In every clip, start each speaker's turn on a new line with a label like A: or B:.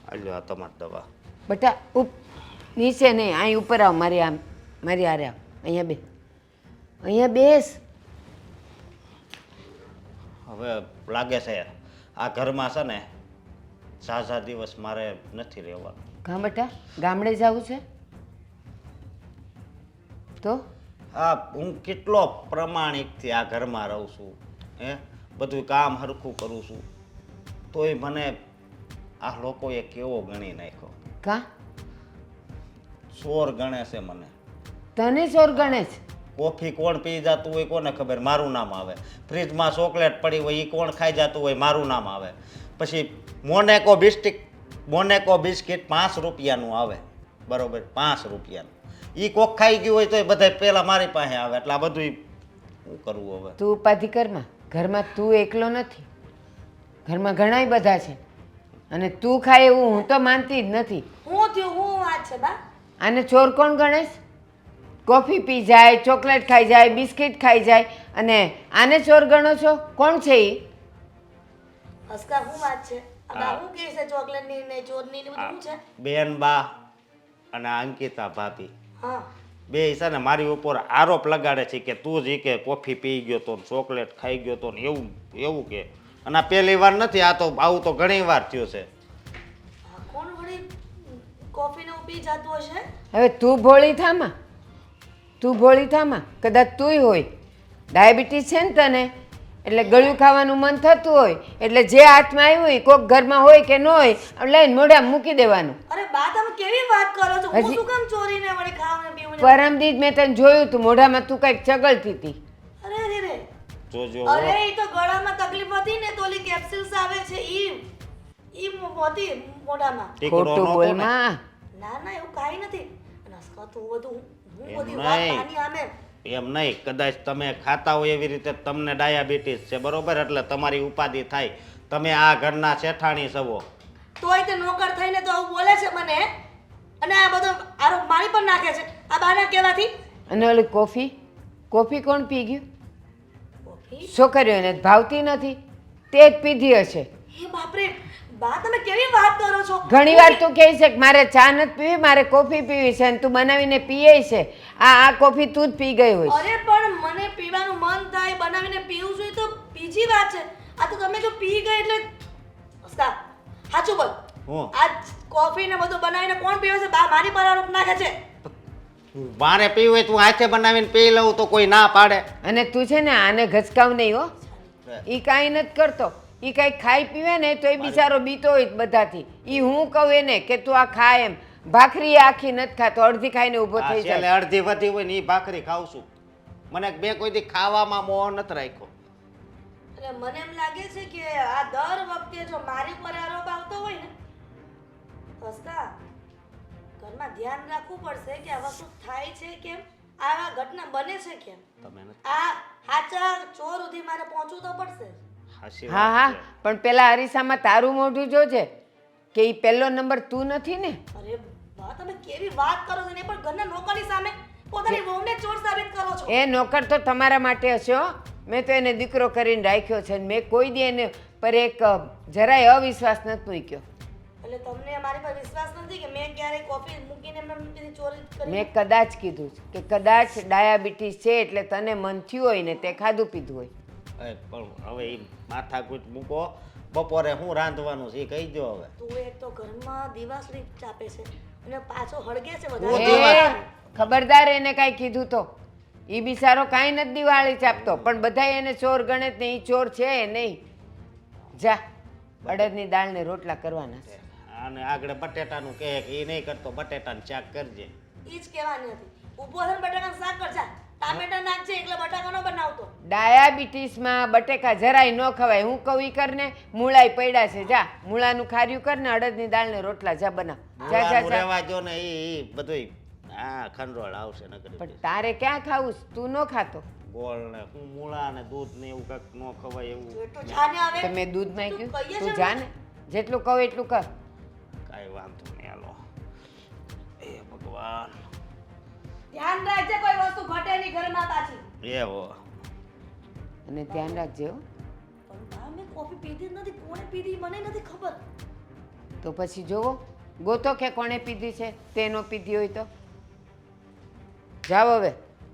A: હાલ્યો આ તમારી દવા.
B: બેટા નીચે નહીં, અહીં ઉપર આવ, મારી હારે આવ. અહીંયા બેસ.
A: હવે લાગે છે આ ઘરમાં છે ને ઝાઝા દિવસ મારે નથી રહેવાનું.
B: કાં બેટા ગામડે જવું છે તો?
A: આ હું કેટલો પ્રમાણિકથી આ ઘરમાં રહું છું, હે બધું કામ હરખું કરું છું, તોય મને આ લોકોએ કેવો ગણી નાખ્યો.
B: કાં
A: ચોર ગણે છે મને.
B: તને ચોર ગણે છે?
A: કોફી કોણ પી જતું હોય કોને ખબર, મારું નામ આવે. ફ્રીજમાં ચોકલેટ પડી હોય એ કોણ ખાઈ જતું હોય, મારું નામ આવે. પછી મોનેકો બિસ્કિટ 5 રૂપિયાનું આવે, બરોબર, 5 રૂપિયાનું. એ કોક ખાઈ ગયું હોય તો બધા પહેલાં મારી પાસે આવે. એટલે આ બધું શું કરવું હવે?
B: તું ઉપાધિ કરમાં. ઘરમાં તું એકલો નથી, ઘરમાં ઘણાય બધા છે, અને તું ખાય એવું હું તો માનતી જ નથી.
C: હું વાત છે બા?
B: આને ચોર કોણ ગણે છે? કોફી પી જાય, ચોકલેટ ખાઈ જાય, બિસ્કિટ ખાઈ જાય, અને આને ચોર ગણો છો? કોણ છે એ?
C: હસકા શું વાત છે? આ હું કહે છે ચોકલેટની ને ચોરની ને બધું છે?
A: બેન બા અને અંકિતા ભાભી
C: હા,
A: બે છે ને મારી ઉપર આરોપ લગાડે છે કે તું જ કે કોફી પી ગયો તો, ચોકલેટ ખાઈ ગયો તો, ને એવું કે. અને આ પહેલી વાર નથી, આ તો આવું તો ઘણી વાર થયું છે.
C: કોણ વળી કોફી ને પી જતું હશે?
B: હવે તું ભોળી થામાં, કદાચ તુંય હોય. ડાયાબિટીસ છે ને તને, એટલે ગળ્યું ખાવાનું મન થતું હોય, એટલે જે હાથમાં આવ્યું હોય, કોક ઘરમાં હોય કે ન હોય, લઈને મોઢામાં મૂકી દેવાનું.
C: અરે બા તમે કેવી વાત કરો છો? હું શું કામ ચોરીને વળી ખાવાનું પીવું?
B: પરમદીજ મેં તને જોયું તું, મોઢામાં તું કંઈક ચગલતી હતી.
C: અરે રે રે,
A: જોજો
C: અરે એ તો ગળામાં તકલીફ હતી ને, તો ઓલી કેપ્સ્યુલ્સ આવે છે ઈ મોતી મોઢામાં.
B: ખોટું બોલમાં.
C: ના એવું કાઈ નથી. અને હસકા તું બધું હું
A: એમ
C: બધી વાત
A: નહીં.
C: આની આમે
A: એમ નહીં, કદાચ તમે ખાતા હોય એવી રીતે તમને ડાયાબિટીસ છે, બરોબર, એટલે તમારી ઉપાધિ થાય. તમે આ ઘરના શેઠાણી છો.
C: તોય તે નોકર થઈને તો આવું બોલે છે મને, અને આ બધો આરોપ મારી પર નાખે છે આ બાના કહેવાથી.
B: અને ઓલી કોફી કોણ પી ગયું?
C: કોફી?
B: છોકરીઓને ભાવતી નથી, તે જ પીધી હશે.
C: હે બાપરે, બા તમે કેવી વાત કરો છો?
B: ઘણી વાર તું કહે છે કે મારે ચા નથી પીવી, મારે કોફી પીવી છે, અને તું બનાવીને પીએ છે. આ કોફી તું જ પી ગઈ હોય.
C: અરે પણ મને પીવાનું મન થાય, બનાવીને પીવું જોઈએ તો બીજી વાત છે. આ તો તમે જો પી ગઈ એટલે હસકા સાચું બોલ.
A: હું
C: આ કોફી ને બધું બનાવીને કોણ પીવે છે? બા મારી પર આરોપ નાખે છે.
A: મારે પીવું હોય તું હાથે બનાવીને પી લઉં તો કોઈ ના પાડે.
B: અને તું છે ને આને ઘસકાવ નહીં હો, એ કાંઈ નથી કરતો. એ કાંઈ ખાઈ પીવે ને તો એ બિચારો બીતો હોય બધાથી. એ હું કહું એને કે તું આ ખા એમ. ભાખરી આખી નથી ખાતો, અડધી ખાઈને ઊભો થઈ જાય.
A: એટલે અડધી વધી હોય ને એ ભાખરી ખાવ છું. મને બે કોઈ દી ખાવામાં મોહ નથી રાખ્યો.
C: એટલે મને એમ લાગે છે કે આ દર વખતે જો મારી પર આરોપ આવતો હોય ને, હસકા ઘરમાં ધ્યાન રાખવું પડશે કે આ વસ્તુ થાય છે કેમ, આવા ઘટના બને છે કેમ.
A: તમે નથી.
C: આ સાચા ચોર સુધી મારે પહોંચવું તો પડશે.
A: હાચી
B: હા
A: વાત
B: હા,
A: છે.
B: પણ પેલા અરીસામાં તારું મોઢું જોજે કે એ પહેલો નંબર તું નથી ને.
C: અરે બા તમે કેવી વાત કરો છો ને, પણ ઘરના નોકરની સામે પોતાની વહુને ચોર સાબિત કરો છો.
B: એ નોકર તો તમારા માટે હશે હો. મેં તો એને દીકરો કરીને રાખ્યો છે, મેં કોઈ દી એને પર એક જરાય અવિશ્વાસ નથી મૂક્યો.
C: એટલે તમને મારી પર વિશ્વાસ નથી કે મેં ક્યારેય કોફી મૂકીને એમને પેલી ચોરી કરી?
B: મેં કદાચ કીધું છે કે કદાચ ડાયાબિટીસ છે એટલે તને મન થયું હોય ને તે ખાધું પીધું હોય.
A: પણ હવે એ માથાકૂટ મૂકો. બપોરે હું રાંધવાનું છે એ કહી દો હવે.
C: તું એક તો ઘરમાં દિવાસળી ચાપે છે અને પાછો હળગે છે
A: ઓ
C: વધારે.
A: દિવાસળી.
B: ખબરદાર એને કાંઈ કીધું તો. એ બિચારો કાંઈ નથી દિવાળી ચાપતો, પણ બધાય એને ચોર ગણે જ ને એ ચોર છે નહીં. જા અડદની દાળ ને રોટલા કરવાના છે.
A: અને આગળ બટેટાનું કહે કે એ નહીં કરતો, બટેટાનું શાક કરજે.
C: ઈ જ કહેવાની હતી. ઊભો થઈને બટાકાનું શાક કરજા. ટામેટા નાખજે એટલે બટાકા નો બનાવતો.
B: ડાયાબિટીસમાં બટેકા જરાય ન ખવાય. હું કહું ઈ કરને, મૂળાય પડ્યા છે. જા મૂળાનું ખાર્યું કર ને અડદની દાળ ને રોટલા જા બનાવ. જા જા
A: મૂળાનું
B: જા.
A: રહેવા દો ને એ બધુંય હા ખંડોળ આવશે નકરી.
B: પણ તારે ક્યાં ખાવું છે? તું ન ખાતો.
A: ગોળ ને હું મૂળા ને દૂધ ને એવું કંઈક ન ખવાય એવું.
C: એટલું જાને હવે
B: તમે દૂધ
C: તું
B: માંગ્યું?
C: કહીએ
B: તું
C: છે
B: જા ને, જેટલું કહું એટલું કર.
A: કાંઈ વાંધો નહીં હાલો. એ ભગવાન.
C: ધ્યાન રાખજે કોઈ વસ્તુ ઘટે નહીં ઘરમાં પાછી.
A: એવો
B: અને ધ્યાન રાખજે હો.
C: પણ બા મેં કોફી પીધી જ નથી. કોણે પીધી મને નથી ખબર.
B: તો પછી જોવો ગોતો કે કોણે પીધી છે તે ન પીધી હોય તો. જાઓ હવે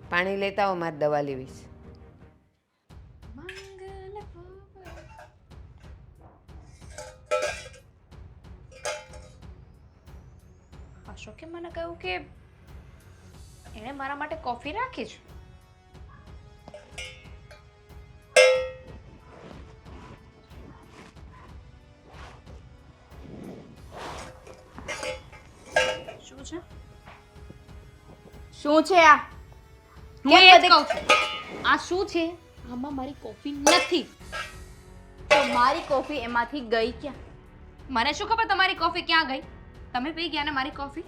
B: પાણી લેતા આવો, મારે દવા લેવી છે.
D: અશોકે મને કહ્યું કે એણે મારા માટે કોફી રાખી છે. શું છે?
E: શું છે આ?
D: હું એ જ કહું છું. આ શું છે? આમાં મારી કોફી નથી.
E: તો મારી કોફી એમાંથી ગઈ ક્યાં?
D: મને શું ખબર તમારી કોફી ક્યાં ગઈ? તમે પી ગયા ને મારી કોફી?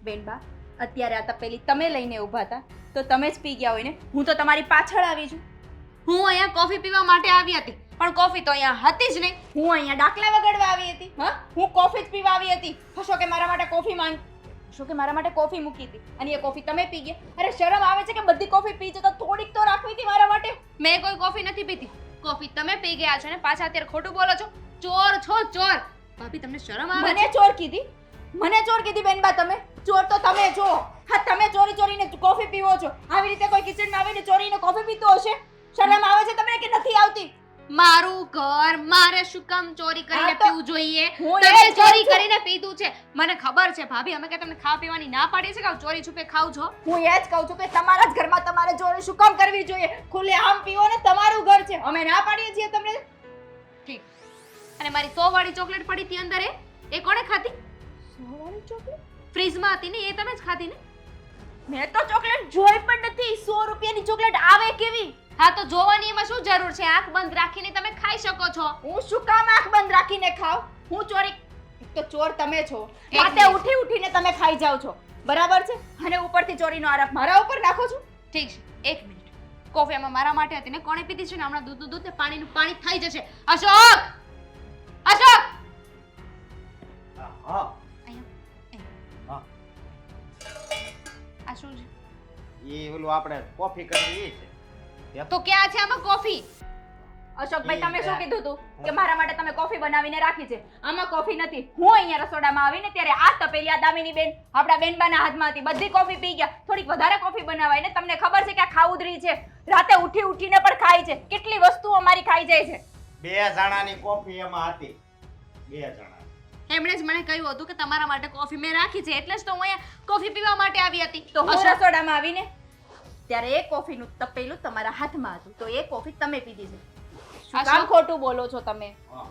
E: બેનબા, અત્યારે આ તપેલી તમે લઈને ઊભા હતા તો તમે જ પી ગયા હોય ને. હું તો તમારી પાછળ આવી છું.
D: હું અહીંયા કોફી પીવા માટે આવી હતી, પણ કોફી તો અહીંયા હતી જ નહીં.
E: હું અહીંયા ડાકલા વગાડવા આવી હતી. હા, હું કોફી જ પીવા આવી હતી. અશોકે મારા માટે કોફી માંગી. અશોકે મારા માટે કોફી મૂકી હતી અને એ કોફી તમે પી ગયા. અરે શરમ આવે છે કે બધી કોફી પી જતો, થોડીક તો રાખવી હતી મારા માટે.
D: મેં કોઈ કોફી નથી પીતી. કોફી તમે પી ગયા છો ને પાછા અત્યારે ખોટું બોલો છો. ચોર છો, ચોર. ભાભી તમને શરમ આવે
E: મને
D: છે?
E: ચોર કીધી? મને ચોર કીધી બેનબા તમે? ચોર તો તમે છો. હા, તમે ચોરી ચોરીને કોફી પીવો છો. આવી રીતે કોઈ કિચનમાં આવીને ચોરીને કોફી પીતો હશે? શરમ આવે છે તમને કે નથી આવતી?
D: મારું ઘર, મારે શું કામ ચોરી કરીને
E: હા તો
D: પીવું જોઈએ?
E: હું
D: તમે
E: એ જ
D: ચોરી
E: કહું છું.
D: કરીને પીધું છે. મને ખબર છે ભાભી, અમે કે તમને ખાવા પીવાની ના પાડીએ છે કે આવું ચોરી છુપે ખાવ છો.
E: હું એ જ કહું છું કે તમારા જ ઘરમાં તમારે ચોરી શું કામ કરવી જોઈએ? ખુલ્લે આમ પીવો ને, તમારું ઘર છે. અમે ના પાડીએ છીએ તમને.
D: ઠીક. અને મારી 100 વાળી ચોકલેટ પડી હતી અંદર, એ કોણે ખાધી? ફ્રીજમાં હતી ને, એ તમે જ ખાધી ને?
E: મેં તો ચોકલેટ જોઈ પણ નથી. 100 રૂપિયાની ચોકલેટ આવે કેવી?
D: હા તો જોવાની એમાં શું જરૂર છે? આંખ બંધ રાખીને તમે ખાઈ શકો છો.
E: હું શું કામ આંખ બંધ રાખીને ખાવ? હું ચોરી? એક તો ચોર તમે છો.
D: એક
E: રાતે
D: મિનિટ.
E: ઉઠી ઉઠીને તમે ખાઈ જાવ છો, બરાબર છે? અને ઉપરથી ચોરીનો આરોપ મારા ઉપર નાખો છો.
D: ઠીક છે, એક મિનિટ. કોફી આમાં મારા માટે હતી ને, કોણે પીધી છે ને? હમણાં દૂધનું દૂધ ને પાણીનું પાણી થઈ જશે. અશોક! અશોક!
A: હા
D: અહીંયા.
A: હા
D: આ શું છે?
A: એ ઓલું આપણે કોફી કરવી એ છે.
D: તો ક્યાં છે આમાં કોફી?
E: અશોકભાઈ, તમે શું કીધું તું કે મારા માટે તમે કોફી બનાવીને રાખી છે? આમાં કોફી નથી. હું અહીંયા રસોડામાં આવીને ત્યારે આ તપેલી આ દામિની બેન આપણા બેનબાના હાથમાં હતી. બધી કોફી પી ગયા. થોડીક વધારે કોફી બનાવાય ને. તમને ખબર છે કે આ ખાઉદરી છે. રાતે ઉઠી ઉઠીને પણ ખાય છે. કેટલી વસ્તુઓ અમારી ખાઈ જાય છે.
A: 2 જણાની કોફી એમાં હતી. 2 જણા.
D: એમણે જ મને કહ્યું હતું કે તમારા માટે કોફી મેં રાખી છે, એટલે જ તો હું અહીંયા કોફી પીવા માટે આવી હતી.
E: તો હું
D: અશોક,
E: રસોડામાં આવીને ત્યારે એ કોફીનું તપેલું તમારા હાથમાં હતું, તો એ કોફી તમે પીધી છે. શું કામ
D: અશોક,
E: ખોટું બોલો છો તમે?
A: હા.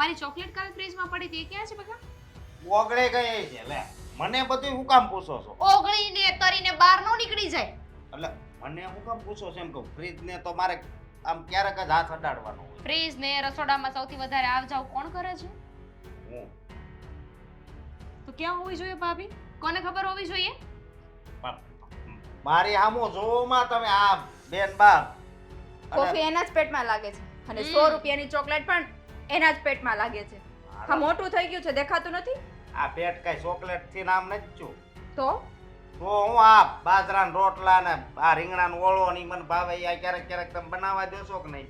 D: મારી ચોકલેટ કાલે ફ્રીજમાં પડી હતી, એ ક્યાં છે બકા?
A: ઓગળે ગઈ છે લે. મને બધું હું કામ પૂછો છો?
D: ઓગળીને તરીને બહાર નો નીકળી જાય.
A: એટલે મને હું કામ પૂછો છો એમ કહું? ફ્રીજ ને તો મારે આમ ક્યારેક જ હાથ અડાડવાનો હોય.
D: ફ્રીજ ને રસોડામાં સૌથી વધારે આવ જાવ કોણ કરે છે?
A: હું
D: તો ક્યાં હોવી જોઈએ ભાભી? કોને ખબર હોવી જોઈએ?
A: પણ મારી સામું જોવામાં તમે આ બેન બાપ
E: કોફી એના જ પેટમાં લાગે છે અને 100 રૂપિયાની ચોકલેટ પણ એના જ પેટમાં લાગે છે. હા, મોટું થઈ ગયું છે, દેખાતું નથી?
A: આ પેટ કઈ ચોકલેટ થી નામ નથી છું.
E: તો
A: તો હું આ બાજરાના રોટલા ને આ રીંગણાનો ઓળો ને ઈ મને ભાવે. આ ક્યારેક ક્યારેક તમે બનાવવા દેશો કે નહીં?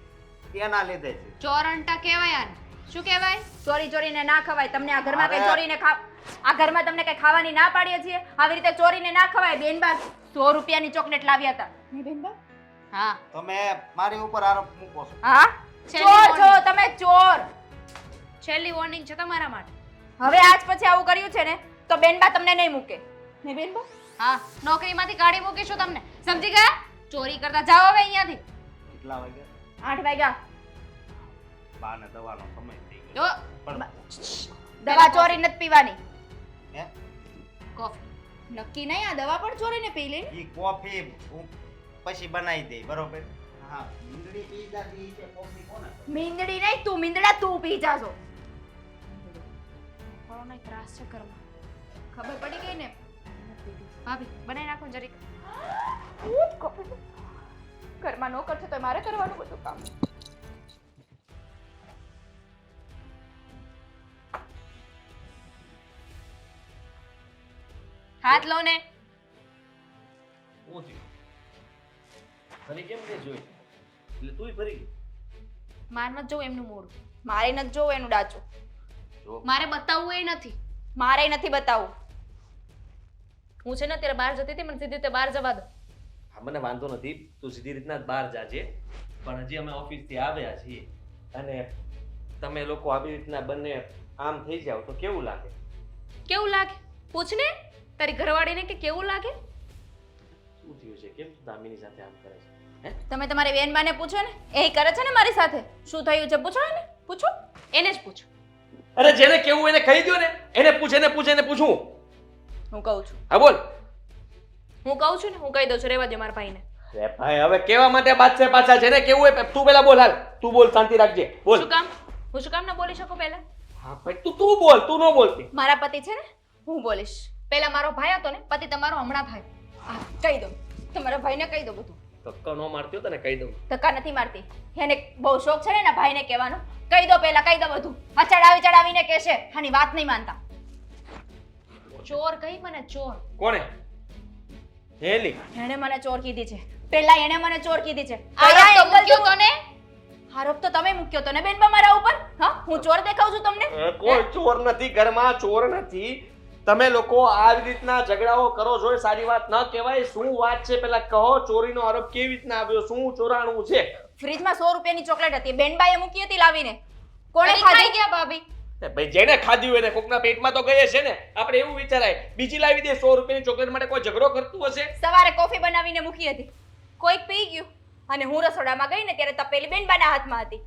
A: એના લીધે છે.
D: ચોરંટા કહેવાય આને. શું કહેવાય?
E: ચોરી ચોરીને ના ખવાય. તમને આ ઘરમાં કઈ
A: અરે.
E: ચોરીને આ ઘરમાં તમને કઈ ખાવાની ના પાડીએ છીએ? આવી રીતે ચોરીને ના ખવાય. બેનબા 100 રૂપિયાની ચોકલેટ લાવ્યા હતા. નહીં બેનબા?
D: હા,
A: તમે મારી ઉપર આરોપ મૂકો છો.
E: હા,
D: છેલ્લી
E: ચોર છો
D: warning.
E: તમે, ચોર.
D: છેલ્લી વોર્નિંગ છે તમારા માટે.
E: હવે આજ પછી આવું કર્યું છે ને તો બેનબા તમને નહીં મૂકે. નહીં બેનબા?
D: હા, નોકરીમાંથી કાઢી મૂકીશું તમને. સમજી ગયા? ચોરી કરતા જાઓ હવે અહીંયાથી.
A: કેટલા વાગ્યા?
E: 8 વાગ્યા.
A: બાને દવાનો સમય થઈ
D: જો
A: ગયો. પણ
E: દવા ચોરી નથી પીવાની.
A: હે?
D: કોફી.
E: નક્કી નહીં, આ દવા પણ ચોરીને પી લે.
A: ઈ કોફી હું પછી બનાવી દે, બરોબર? હા, મીંદડી પી જાતી છે કોફી કોને?
E: મીંદડી નહીં, તું મીંદડા તું પી જાશો.
D: કોરોના ત્રાસ છે ઘરમાં.
E: ખબર પડી ગઈ ને?
D: ભાભી બનાવી નાખો ને જરીક.
E: ઘરમાં નોકર છે તો મારે કરવાનું બધું કામ.
D: હાથ લો ને.
F: હું થયું? ફરી કેમ કે જોઈ? એટલે તુંય ફરી ગઈ?
D: માર મત જોઉં એમનું મોઢું.
E: મારે નથી જોવું એનું ડાચું.
F: છો
D: મારે બતાવવું એ નથી.
E: મારે નથી બતાવવું.
D: હું છે ને અત્યારે બહાર જતી હતી, મને સીધી રીતે બહાર જવા દો.
F: હા મને વાંધો નથી, તું સીધી રીતના જ બહાર જાજે, પણ હજી અમે ઓફિસથી આવ્યા છીએ અને તમે લોકો આવી રીતના બંને આમ થઈ જાવ તો કેવું લાગે?
D: કેવું લાગે? પૂછ ને તારી ઘરવાળીને કે કેવું લાગે.
F: શું થયું છે? કેમ તું દામિની સાથે આમ કરે છે? હે?
E: તમે તમારી બેનબાને પૂછો ને, એ કરે છે ને મારી સાથે. શું થયું છે પૂછો એને, પૂછો.
D: એને જ પૂછ.
F: અરે જેને કેવું એને કહી દો ને, એને પૂછું.
E: હું કહું છું.
F: હા બોલ.
D: હું કહું છું ને, હું કહી દઉં છું, રહેવા દો મારા ભાઈને.
F: અરે ભાઈ હવે કેવા માટે બાદશાહ પાછા, જેને કેવું હોય તું પેલા બોલ. હાલ તું બોલ, શાંતિ રાખજે, બોલ.
D: શું કામ? હું શું કામ ના બોલી શકું પહેલા?
F: હા ભાઈ તું બોલ, તું ન બોલતી.
E: મારા પતિ છે ને, હું બોલીશ.
D: પહેલા મારો ભાઈ હતો ને, પતિ તમારો હમણાં થાય.
E: હા, કહી દો. તમારા ભાઈને કહી દો બધું.
F: ધક્કો ન મારતી હો તને કહી દઉં.
E: ધક્કા નથી મારતી. એને બહુ શોખ છે ને એના ભાઈને કહેવાનો. કહી દો પહેલા, કહી દો બધું. આ ચડાવીને કહેશે, આની વાત નહીં માનતા.
D: ચોર કહી મને, ચોર.
F: કોણે? હેલી.
E: એણે મને ચોર કીધી છે. પહેલા એણે મને ચોર કીધી છે.
D: આરોપ તો
E: કયા
D: મૂક્યો
E: angle
D: તો ને.
E: આરોપ તો તમે મૂક્યો તો ને બેનબા મારા ઉપર. હા, હું ચોર દેખાઉં છું તમને?
F: કોઈ ચોર નથી ઘરમાં, ચોર નથી. તમે લોકો આવી રીતના ઝઘડાઓ કરો છો એ સારી વાત ન કહેવાય. શું વાત છે પેલા કહો? ચોરીનો આરોપ કેવી રીતના આવ્યો? શું ચોરાણું છે?
E: ફ્રીજમાં 100 રૂપિયાની ચોકલેટ હતી. બેનબાએ મૂકી હતી લાવીને. કોણે
D: અને ખાઈ
E: ખાધી?
D: ગયા ભાભી.
F: ભાઈ જેને ખાધી હોય ને કોકના પેટમાં તો ગઈ છે ને. આપણે એવું વિચારાય બીજી લાવી દે 100 રૂપિયાની ચોકલેટ માટે કોઈ ઝઘડો કરતું હશે?
E: સવારે કોફી બનાવીને મૂકી હતી. કોઈક પી ગયું અને હું રસોડામાં ગઈ ને ત્યારે તપેલી બેનબાના હાથમાં હતી.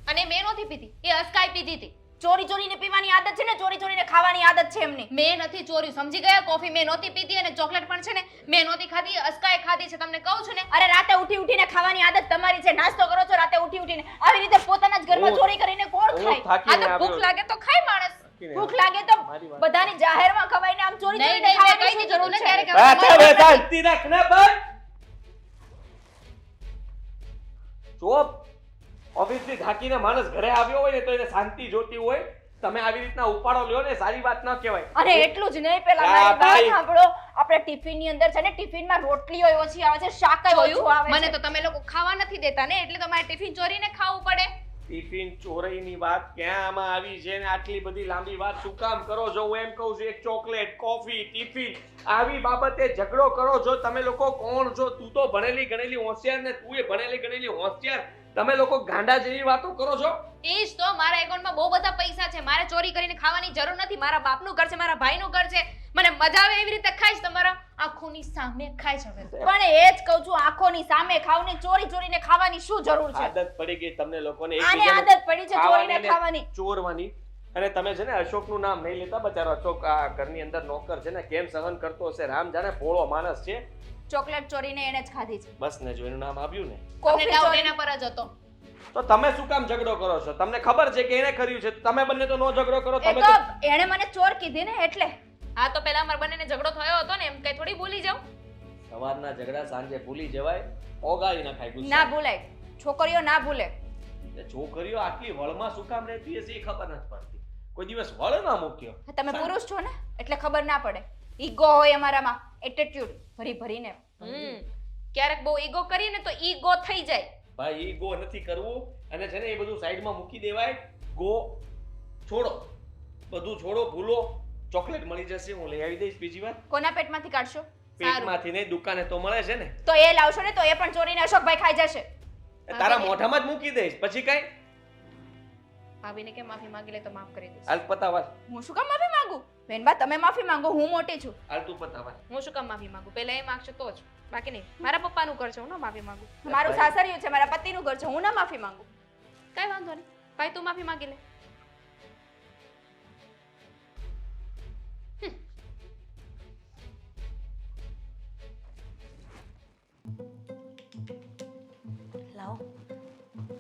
D: અને મેં નહોતી પીધી, એ હસકાઈ પીધી હતી.
E: ચોરીને પીવાની આદત છે ને, ચોરીને ખાવાની આદત છે એમની.
D: મેં નથી ચોર્યું, સમજી ગયા? કોફી મેં નહોતી પીધી અને ચોકલેટ પણ છે ને મેં નહોતી ખાધી, અસ્કાએ ખાધી છે. તમને કહું છું ને.
E: અરે રાતે ઉઠીને ખાવાની આદત તમારી છે. નાસ્તો કરો છો રાતે ઉઠીને. આવી રીતે પોતાના જ ઘરમાં ચોરી કરીને કોણ ખાય?
D: હા તો ભૂખ લાગે તો ખાય માણસ.
E: ભૂખ લાગે તો બધાની જાહેરમાં ખવાય ને આમ ચોરીને
D: નહીં, મેં
E: ખાવાની
D: કહી
E: શું
D: દીધું
E: જરૂર
D: ને
E: છે?
D: ત્યારે કે
F: હવે શાંતિ રાખ ને ભાઈ. જો ઓફિસથી થાકીને માણસ ઘરે આવ્યો હોય ને તો એને શાંતિ જોતી હોય. તમે આવી રીતના ઉપાડો લ્યો ને સારી વાત ન કહેવાય.
E: અને એટલું જ નહીં, પેલા
F: આ
E: મારી
F: ભાઈ.
E: વાત સાંભળો. આપણે ટિફિનની અંદર છે ને, ટિફિનમાં રોટલીઓ ઓછી આવે છે, શાક ઓછું
D: જોયું?
E: આવે
D: મને
E: છે.
D: તો તમે લોકો ખાવા નથી દેતા ને, એટલે તમારે ટિફિન ચોરીને ખાવું પડે.
F: ટિફિન ચોરીની વાત ક્યાં આમાં આવી છે ને આટલી બધી લાંબી વાત શું કામ કરો છો? હું એમ કહું છું એક ચોકલેટ, કોફી, ટિફિન આવી બાબતે ઝઘડો કરો છો. તમે લોકો કોણ છો? તું તો ભણેલી ગણેલી હોશિયાર ને તું એ ભણેલી ગણેલી હોશિયાર. તમે લોકો ગાંડા જેવી વાતો કરો છો.
D: એ જ તો, મારા એકાઉન્ટમાં બહુ બધા પૈસા છે, મારે ચોરી કરીને ખાવાની જરૂર નથી. મારા બાપનું ઘર છે, મારા ભાઈનું ઘર છે, મને મજા આવે એવી રીતે ખાઈશ. તમારા આંખોની સામે ખાઈશ હવે.
E: પણ એ જ કહું છું, આંખોની સામે ખાવ ને ચોરીને ખાવાની શું જરૂર છે?
F: આદત પડી ગઈ તમને લોકોને
E: આને
F: એકબીજાનું
E: આદત પડી છે ચોરીને
F: ખાવાની ને
E: ખાવાની.
F: ચોરવાની. અને તમે છે ને અશોકનું નામ નહીં લેતા. બચારો અશોક આ ઘરની અંદર નોકર છે ને, કેમ સહન કરતો હશે? રામ જાણે ભોળો માણસ છે.
E: ચોકલેટ ચોરીને એને જ ખાધી છે.
F: બસ ને જો એનું નામ આવ્યું ને
D: તમને
E: કોફી
D: ડાઉટ
E: ચોરી
D: એના પર જ હતો.
F: તો તમે શું કામ ઝઘડો કરો છો? તમને ખબર છે કે એને કર્યું છે, તમે બંને તો નો ઝઘડો કરો.
E: એ
F: તમે
E: તો
F: તો
E: એણે મને ચોર કીધી ને એટલે.
D: હા તો પહેલા અમારા બંનેને ઝઘડો થયો હતો ને, એમ કઈ થોડી ભૂલી જાઉં.
F: સવારના ઝઘડા સાંજે ભૂલી જવાય, ઓગાળી નખાય ગુસ્સા.
E: ના ભૂલાય. છોકરીઓ ના ભૂલે.
F: એટલે છોકરીઓ આટલી વળમાં શું કામ રહેતી હશે એ ખબર નથી પડતી. કોઈ દિવસ વળ ના મૂક્યો.
E: તમે પુરુષ છો ને એટલે ખબર ના પડે. ઈગો હોય અમારામાં, એટીટ્યુડ ભરીને.
D: ક્યારેક બહુ ઈગો કરીએ ને તો ઈગો થઈ જાય.
F: ભાઈ ઈ ગો નથી કરવું. અને છે ને એ બધું સાઈડમાં મૂકી દેવાય. ગો છોડો, બધું છોડો, ભૂલો. ચોકલેટ મળી જશે, હું લઈ આવી દઈશ બીજી વાર.
E: કોના પેટમાંથી કાઢશો?
F: પેટમાંથી નહીં, દુકાને તો મળે છે ને.
E: તો એ લાવશો ને તો એ પણ ચોરીને અશોકભાઈ ખાઈ જશે.
F: તારા મોઢામાં જ મૂકી દઈશ પછી કઈ.
D: ભાભીને કે માફી માંગી લે તો માફ કરી દઈશ.
F: હાલ પતાવા.
E: હું શું કામ માફી માંગુ? બેનબા તમે માફી માંગો, હું મોટી છું.
F: હાલ તું પતાવા.
D: હું શું કામ માફી માંગુ? પહેલા એ માગશે તો જ, બાકી નહીં. મારા પપ્પાનું ઘર છે, હું ના માફી માંગુ.
E: મારું સાસરિયું છે, મારા પતિનું ઘર છે, હું ના માફી માંગુ.
D: કઈ વાંધો નહીં, ભાઈ તું માફી માંગી લે.
C: લાવો,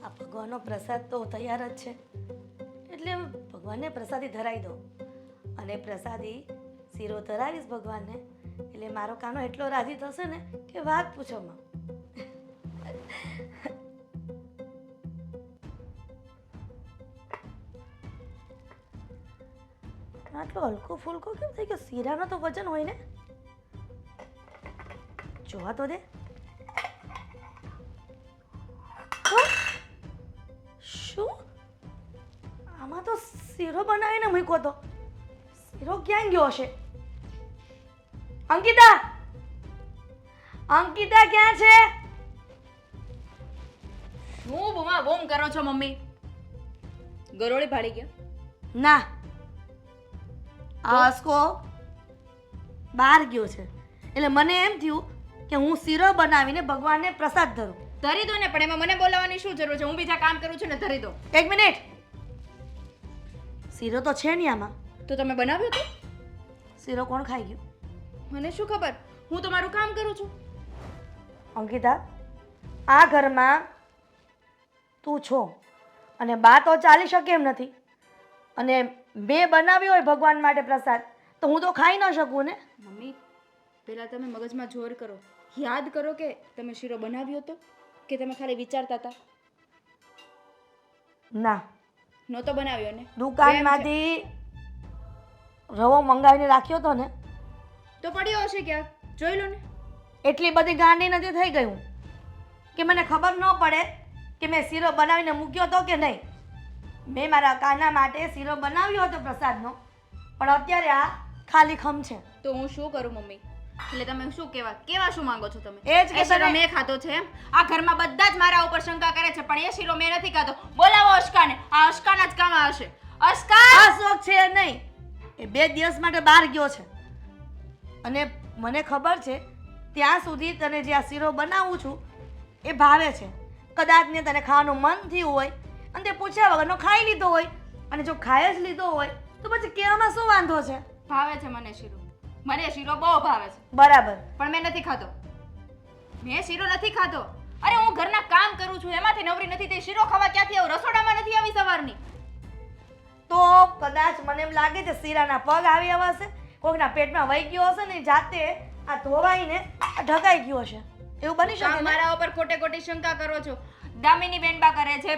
C: આ ભગવાનનો પ્રસાદ તો તૈયાર જ છે, એટલે ભગવાનને પ્રસાદી ધરાવી દો. અને પ્રસાદી શીરો ધરાવીશ ભગવાનને, એટલે મારો કાનો એટલો રાજી થશે ને કે વાત પૂછો માં. આટલો હલકો ફુલકો કેમ થઈ ગયો? શીરાનો તો વજન હોય ને. જોવા તો દે. શું આમાં તો શીરો બનાવીને મૂક્યો તો શીરો ક્યાં ગયો હશે? અંકિતા, અંકિતા ક્યાં છે?
E: શું બૂમા બૂમ કરો છો મમ્મી? ગરોળી ભાળી ગયા?
C: ના, આ હસકો બહાર ગયો છે એટલે મને એમ થયું કે હું શીરો બનાવીને ભગવાનને પ્રસાદ ધરું.
E: ધરી દો ને, પણ એમાં મને બોલાવવાની શું જરૂર છે? હું બીજા કામ કરું છું ને, ધરી દો.
C: એક મિનિટ, શીરો તો છે નહીં આમાં.
E: તો તમે બનાવ્યો તો?
C: શીરો કોણ ખાઈ ગયું?
E: મને શું ખબર, હું તો મારું કામ કરું છું.
C: અંકિતા, આ ઘરમાં તું છો અને બા તો ચાલી શકે એમ નથી, અને મેં બનાવ્યો હોય ભગવાન માટે પ્રસાદ તો હું તો ખાઈ ન શકું ને.
E: મમ્મી, પહેલા તમે મગજમાં જોર કરો, યાદ કરો કે તમે શીરો બનાવ્યો હતો કે તમે ખાલી વિચારતા હતા?
C: ના,
E: નહોતો બનાવ્યો ને?
C: દુકાનમાંથી રવો મંગાવીને રાખ્યો હતો ને,
E: તો પડ્યો હશે ક્યાંક, જોઈ લો ને.
C: એટલી બધી ગાંડી નથી થઈ ગયું કે મને ખબર ન પડે કે મેં શીરો બનાવીને મૂક્યો હતો કે નહીં. મેં મારા કાના માટે શીરો બનાવ્યો હતો પ્રસાદનો, પણ અત્યારે આ ખાલી ખમ છે.
E: તો હું શું કરું મમ્મી? એટલે તમે શું કેવા શું માંગો છો તમે?
C: એ જ કે
E: એ શીરો
C: તને-
E: મેં ખાધો છે એમ? આ ઘરમાં બધા જ મારા ઉપર શંકા કરે છે, પણ એ શીરો મેં નથી ખાધો. બોલાવો અશ્કાને, આ અશ્કાના જ કામ આવશે. અશ્કા!
C: આ શોખ છે નહીં, એ 2 દિવસ માટે બહાર ગયો છે અને મને ખબર છે ત્યાં સુધી તને જે આ શીરો બનાવું છું એ ભાવે છે. કદાચ ને તને ખાવાનું મન થયું હોય અને તે પૂછ્યા વગરનો ખાઈ લીધો હોય, અને જો ખાઈ જ લીધો હોય તો પછી કહેવામાં શું વાંધો છે?
E: ભાવે છે મને શીરો, મને શીરો બહુ ભાવે છે,
C: બરાબર.
E: પણ મેં નથી ખાધો. મેં શીરો નથી ખાધો. અરે હું ઘરના કામ કરું છું, એમાંથી નવરી નથી થઈ. શીરો ખાવા ક્યાંથી આવું? રસોડામાં નથી આવી સવારની.
C: તો કદાચ મને એમ લાગે છે શીરાના પગ આવી આવ્યા હશે, કોઈકના પેટમાં વહી ગયો હશે ને જાતે આ ધોવાઈને ઢકાઈ ગયો હશે, એવું બની શકે
E: તમે
C: ને?
E: મારા ઉપર ખોટે ખોટી શંકા કરો છો. દામિની બેનબા કરે છે,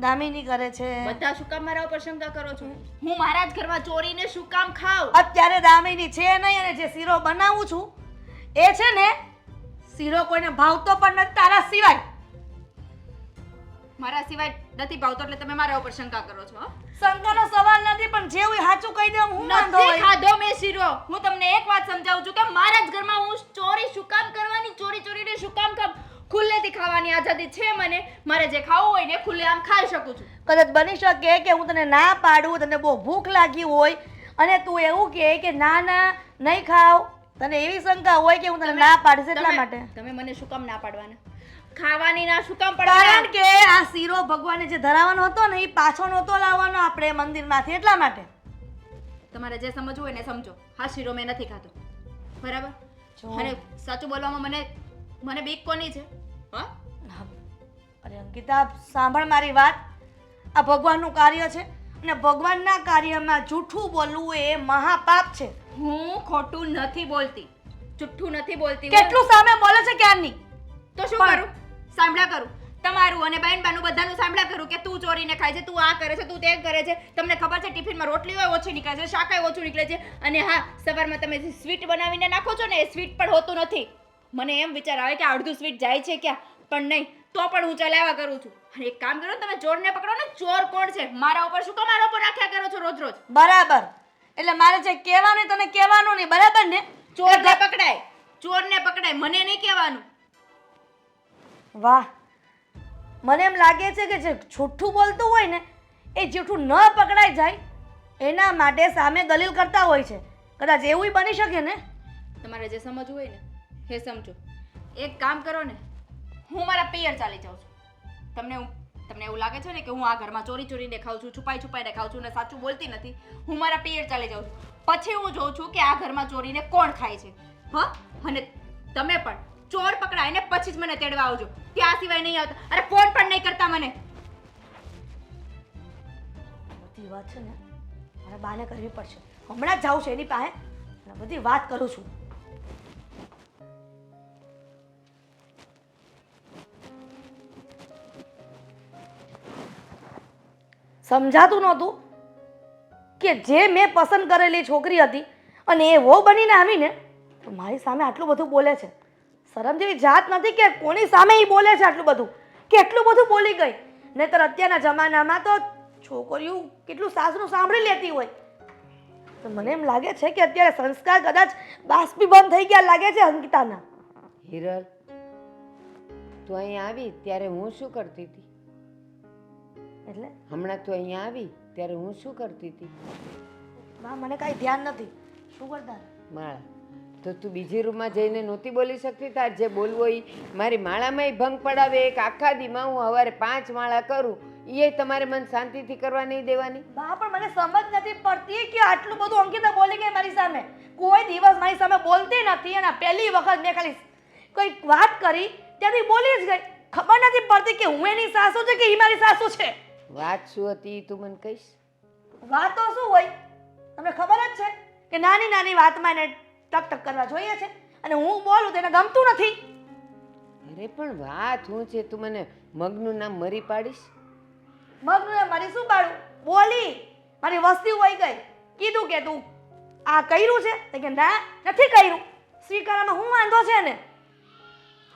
C: દામિની કરે છે.
E: બધા શું કામ મારા ઉપર શંકા કરો છો? હું મારા જ ઘરમાં ચોરીને શું કામ ખાવ?
C: અત્યારે દામિની છે નહીં, અને જે શીરો બનાવું છું એ છે ને, શીરો કોઈને ભાવતો પણ નથી તારા સિવાય.
E: મારા સિવાય નથી ભાવતો એટલે તમે મારા ઉપર શંકા કરો છો? હં?
C: શંકાનો સવાલ નથી, પણ જે હોય સાચું કહી દે. હું વાંધો
E: નથી
C: હોય?
E: ખાધો મેં શીરો. હું તમને એક વાત સમજાવું છું કે મારા જ ઘરમાં હું ચોરી શું કામ કરવાની? ચોરીને શું કામ ખુલ્લેથી ખાવાની આઝાદી છે મને. મારે જે ખાવું હોય ને ખુલ્લે આમ ખાઈ શકું છું.
C: કદાચ બની શકે કે હું તને ના પાડું, તને બહુ ભૂખ લાગી હોય અને તું એવું કહે કે ના ના નહીં ખાવ, તને એવી શંકા હોય કે હું તને ના પાડીશ એટલા માટે.
E: તમે મને શું કામ ના પાડવાના? ખાવાની ના શું કામ
C: કારણ
E: પડવાના?
C: કે આ શીરો ભગવાને જે ધરાવવાનો હતો ને એ પાછો નહોતો લાવવાનો આપણે મંદિરમાંથી, એટલા માટે.
E: તમારે જે સમજવું હોય ને સમજો. હા, શીરો મેં નથી ખાધો, બરાબર?
C: જો.
E: અને સાચું બોલવામાં મને બીક કોની છે? હા,
C: અરે અંકિતા, સાંભળ મારી વાત. આ ભગવાનનું કાર્ય છે અને ભગવાનના કાર્યમાં જૂઠું બોલવું એ મહાપાપ છે.
E: હું ખોટું નથી બોલતી, જુઠ્ઠું નથી બોલતી.
C: કેટલું સામે બોલે છે ક્યારની.
E: તો શું
C: પણ-
E: કરું? સાંભળ્યા કરું તમારું અને બહેનબાનું બધાનું સાંભળ્યા કરું કે તું ચોરીને ખાય છે, તું આ કરે છે, તું તે કરે છે. તમને ખબર છે ટિફિનમાં રોટલી હોય ઓછી નીકળે છે, શાકાય ઓછું નીકળે છે, અને હા, સવારમાં તમે જે સ્વીટ બનાવીને નાખો છો ને એ સ્વીટ પણ હોતું નથી. મને એમ વિચાર આવે કે અડધું સ્વીટ જાય છે ક્યાં, પણ નહીં, તો પણ હું ચલાવ્યા કરું છું. અને એક કામ કરો, તમે ચોરને પકડો ને. ચોર કોણ છે? મારા ઉપર શું કામ મારા ઉપર રાખ્યા કરો છો રોજ રોજ?
C: બરાબર, એટલે મારે જે કહેવાનું તને કહેવાનું નહીં, બરાબર ને?
E: ચોરને પકડાય, ચોરને પકડાય, મને નહીં કહેવાનું.
C: વાહ, મને એમ લાગે છે કે જે જૂઠું બોલતું હોય ને એ જૂઠું ન પકડાઈ જાય એના માટે સામે દલીલ કરતા હોય છે. કદાચ એવું બની શકે ને.
E: તમારે જે સમજવું હોય ને એ સમજો. એક કામ કરો ને, હું મારા પિયર ચાલી જાઉં છું. તમને એવું લાગે છે ને કે હું આ ઘરમાં ચોરીને ખાઉં છું, છુપાઈને ખાઉં છું ને સાચું બોલતી નથી. હું મારા પિયર ચાલી જાઉં છું. પછી હું જોઉં છું કે આ ઘરમાં ચોરીને કોણ ખાય છે. હા, અને તમે પણ ચોર પકડાય ને પછી જ મને તેડવા આવજો, ત્યાં સિવાય નહીં આવતા. અરે ફોન પણ નહીં કરતા મને.
C: બધી વાત છે ને મારે બાને કરવી પડશે. હમણાં જ જાઉં છું એની પાસે અને બધી વાત કરું છું. સમજાતું નહોતું કે જે મેં પસંદ કરેલી છોકરી હતી અને એ વહુ બનીને આવીને તો મારી સામે આટલું બધું બોલે છે. શરમ જેવી જાત નથી કે કોની સામે એ બોલે છે આટલું બધું. કેટલું બધું બોલી ગઈ. નહીંતર અત્યારના જમાનામાં તો છોકરીઓ કેટલું સાસનું સાંભળી લેતી હોય. તો મને એમ લાગે છે કે અત્યારે સંસ્કાર કદાચ બાષ્પીભવન થઈ ગયા લાગે છે અંકિતાના.
B: હિરલ, તું અહીંયા આવી ત્યારે હું શું કરતી હતી?
C: એટલે
B: હમણાં તું અહીંયા આવી ત્યારે હું શું કરતી હતી?
C: બા મને કાંઈ ધ્યાન નથી. શું કરતા?
B: માળા. તો તું બીજી રૂમમાં જઈને નહોતી બોલી શકતી? તાર જે બોલવો એ મારી માળામાંય ભંગ પડાવે. એક આખા દીમાં હું સવારે 5 માળા કરું, એ તમારે મન શાંતિથી કરવા નહીં દેવાની?
C: બા પણ મને સમજ નથી પડતી કે આટલું બધું અંકિતા બોલી ગઈ મારી સામે. કોઈ દિવસ મારી સામે બોલતી નથી અને પહેલી વખત મેં ખાલી કોઈ વાત કરી ત્યાંથી બોલી જ ગઈ. ખબર નથી પડતી કે હું એની સાસુ છે કે એ મારી સાસુ છે.
B: વાત શું હતી તું મને કહીશ?
C: વાતો શું હોય તમને ખબર જ છે કે નાની નાની વાતમાં એને ટક ટક કરવા જોઈએ છે અને હું બોલું તેને ગમતું નથી.
B: અરે પણ વાત શું છે? તું મને મગનું નામ મરી પાડીશ?
C: મગનું મારી શું પાડું? બોલી મારી વસ્તી હોય ગઈ. કીધું કે તું આ કર્યું છે તો કે ના નથી કર્યું. સ્વીકારવામાં હું વાંધો છે ને?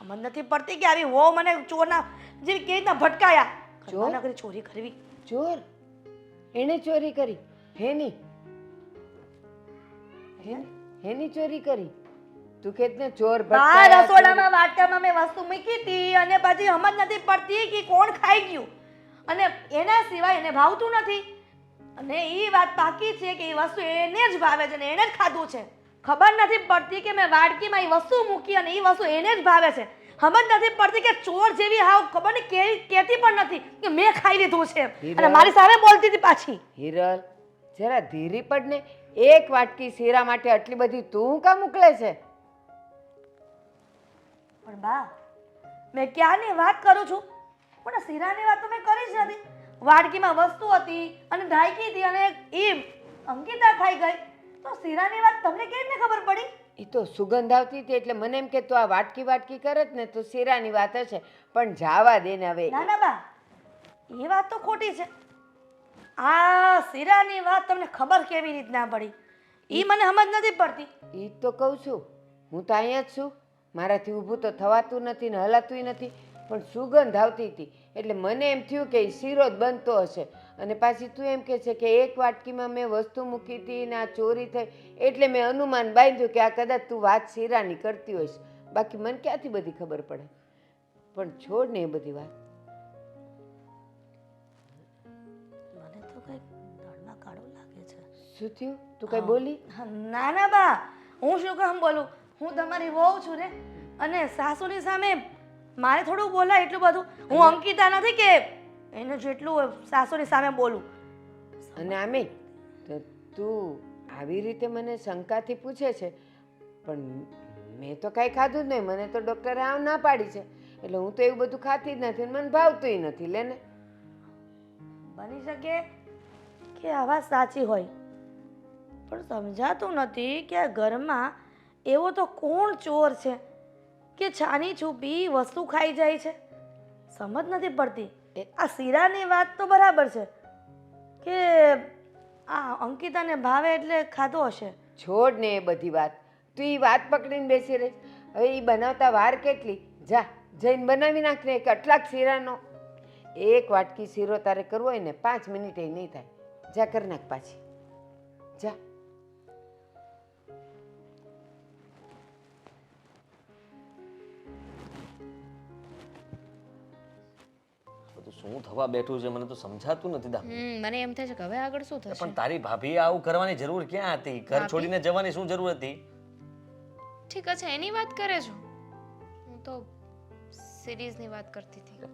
C: સમજ નથી પડતી કે આવી હો મને ચોરના જેવી કેવી રીતના ભટકાયા.
B: ચોર?
C: નકરી ચોરી કરવી.
B: ચોર? એણે ચોરી કરી? હેની હેની ચોરી કરી? તું કેતને ચોર
C: આ
B: ભટકાયા,
C: રસોડામાં વાટકામાં મેં વસ્તુ મૂકી હતી અને પછી સમજ નથી પડતી કે કોણ ખાઈ ગયું અને એના સિવાય એને ભાવતું નથી અને એ વાત પાકી છે કે એ વસ્તુ એને જ ભાવે છે અને એને જ ખાધું છે. ખબર નથી પડતી કે મેં વાડકીમાં એ વસ્તુ મૂકી અને એ વસ્તુ એને જ ભાવે છે. સમજ નથી પડતી કે ચોર જેવી હાવ ખબર નહીં કહેતી પણ નથી કે મેં ખાઈ લીધું છે અને મારી સામે બોલતી હતી પાછી.
B: હિરલ, જરા ધીરી પડ ને. એક વાટકી શીરા માટે આટલી બધી તું કામ મોકલે છે?
C: પણ બા મેં ક્યારની વાત કરું છું પણ આ શીરાની વાત તો મેં કરી જ નથી. વાડકીમાં વસ્તુ હતી અને ઢાંકી હતી અને એ અંકિતા ખાઈ ગઈ તો શીરાની વાત તમને કેવી રીતે ખબર પડી?
B: એ તો સુગંધ આવતી હતી એટલે મને એમ કે તું આ વાટકી વાટકી કરે જ ને તો શીરાની વાત હશે. પણ જાવા દે ને હવે.
C: ના ના બા એ વાત તો ખોટી છે. આ શીરાની વાત તમને ખબર કેવી રીતના પડી એ મને સમજ નથી પડતી.
B: એ તો કહું છું, હું તો અહીંયા જ છું. મારાથી ઊભું તો થવાતું નથી ને હલાતું નથી, પણ સુગંધ આવતી હતી એટલે મને એમ થયું કે શીરો જ બનતો હશે. અને પાછી તું એમ કહે છે કે એક વાટકીમાં મેં વસ્તુ મૂકી હતી ને આ ચોરી થઈ, એટલે મેં અનુમાન બાંધ્યું કે આ કદાચ તું વાત શીરાની કરતી હોઈશ. બાકી મને ક્યાંથી બધી ખબર પડે? પણ છોડ ને એ બધી વાત.
C: મને તો કંઈક દળમાં કાળું લાગે છે.
B: શું થયું? તું કઈ બોલી?
C: ના ના બા હું શું કામ બોલું? હું તમારી વહુ છું ને અને સાસુની સામે મારે થોડું બોલાય એટલું બધું. હું અંકિતા નથી કે એને જેટલું સાસુની સામે બોલું.
B: અને આમે તો તું આવી રીતે મને શંકાથી પૂછે છે, પણ મેં તો કાંઈ ખાધું જ નહીં. મને તો ડૉક્ટરે આવ ના પાડી છે એટલે હું તો એવું બધું ખાતી જ નથી, મને ભાવતુંય નથી. લેને,
C: બની શકે કે આ વાત સાચી હોય પણ સમજાતું નથી કે આ ઘરમાં એવો તો કોણ ચોર છે કે છાની છૂપી વસ્તુ ખાઈ જાય છે? સમજ નથી પડતી. આ શીરાની વાત તો બરાબર છે કે આ અંકિતાને ભાવે એટલે ખાધો હશે.
B: છોડ ને એ બધી વાત. તું એ વાત પકડીને બેસી રહીશ? હવે એ બનાવતા વાર કેટલી? જા જઈને બનાવી નાખ ને. કેટલાક શીરાનો એક વાટકી શીરો તારે કરવો હોય ને 5 મિનિટે નહીં થાય. જા કરી નાખ પાછી, જા.
G: બધું શું થવા બેઠું છે મને તો સમજાતું નથી દા.
D: મને એમ થાય છે કે હવે આગળ શું થશે?
G: પણ તારી ભાભીએ આવું કરવાની જરૂર ક્યાં હતી? ઘર છોડીને જવાની શું જરૂર હતી?
D: ઠીક છે, એની વાત કરે છો? હું તો સિરીઝની વાત કરતી હતી.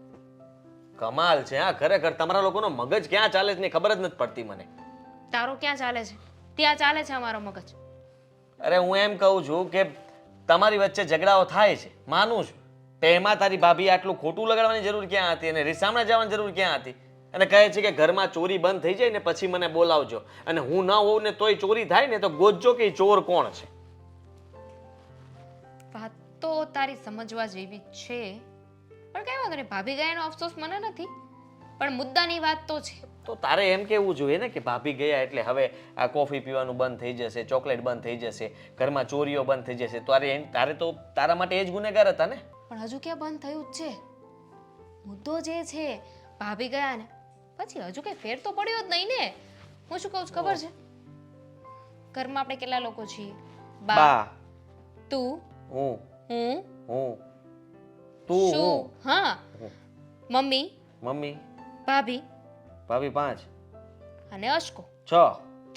G: કમાલ છે હા, ખરેખર તમારા લોકોનો મગજ ક્યાં ચાલે છે ને ખબર જ નથી પડતી મને.
D: તારો ક્યાં ચાલે છે? ત્યાં ચાલે છે અમારો મગજ.
G: અરે હું એમ કહું છું કે તમારી વચ્ચે ઝઘડાઓ થાય છે, માનું છું. તેમાં તારી ભાભી આટલું ખોટું લગાડવાની જરૂર ક્યાં હતી અને રીસામણે જવાની જરૂર ક્યાં હતી? અને કહે છે કે ઘરમાં ચોરી બંધ થઈ જાય ને પછી મને બોલાવજો, અને હું ન હોઉં ને તોય ચોરી થાય ને તો ગોતજો કે ચોર કોણ છે.
D: વાત તો તારી સમજવા જેવી છે, પણ કઈ વાંધો નહીં. ભાભી ગયા એનો અફસોસ મને નથી, પણ મુદ્દાની વાત તો છે.
G: તો તારે એમ કેવું જોઈએ ને કે ભાભી ગયા એટલે હવે આ કોફી પીવાનું બંધ થઈ જશે, ચોકલેટ બંધ થઈ જશે, ઘરમાં ચોરીઓ બંધ થઈ જશે. તારે તો તારા માટે એ જ ગુનેગાર હતા ને.
D: પણ હજુ ક્યાં બંધ થયું જ છે? મુદ્દો જે છે ભાભી ગયા ને પછી હજુ કઈ ફેર તો પડ્યો જ નહીં ને. હું શું કહું છું ખબર છે? ઘરમાં આપણે કેટલા લોકો છીએ?
G: બા
D: તું,
G: હું
D: હું,
G: હું તું
D: શું?
G: હું
D: હા,
G: હું.
D: મમ્મી,
G: મમ્મી
D: ભાભી
G: ભાભી 5
D: અને અશકો.
G: 6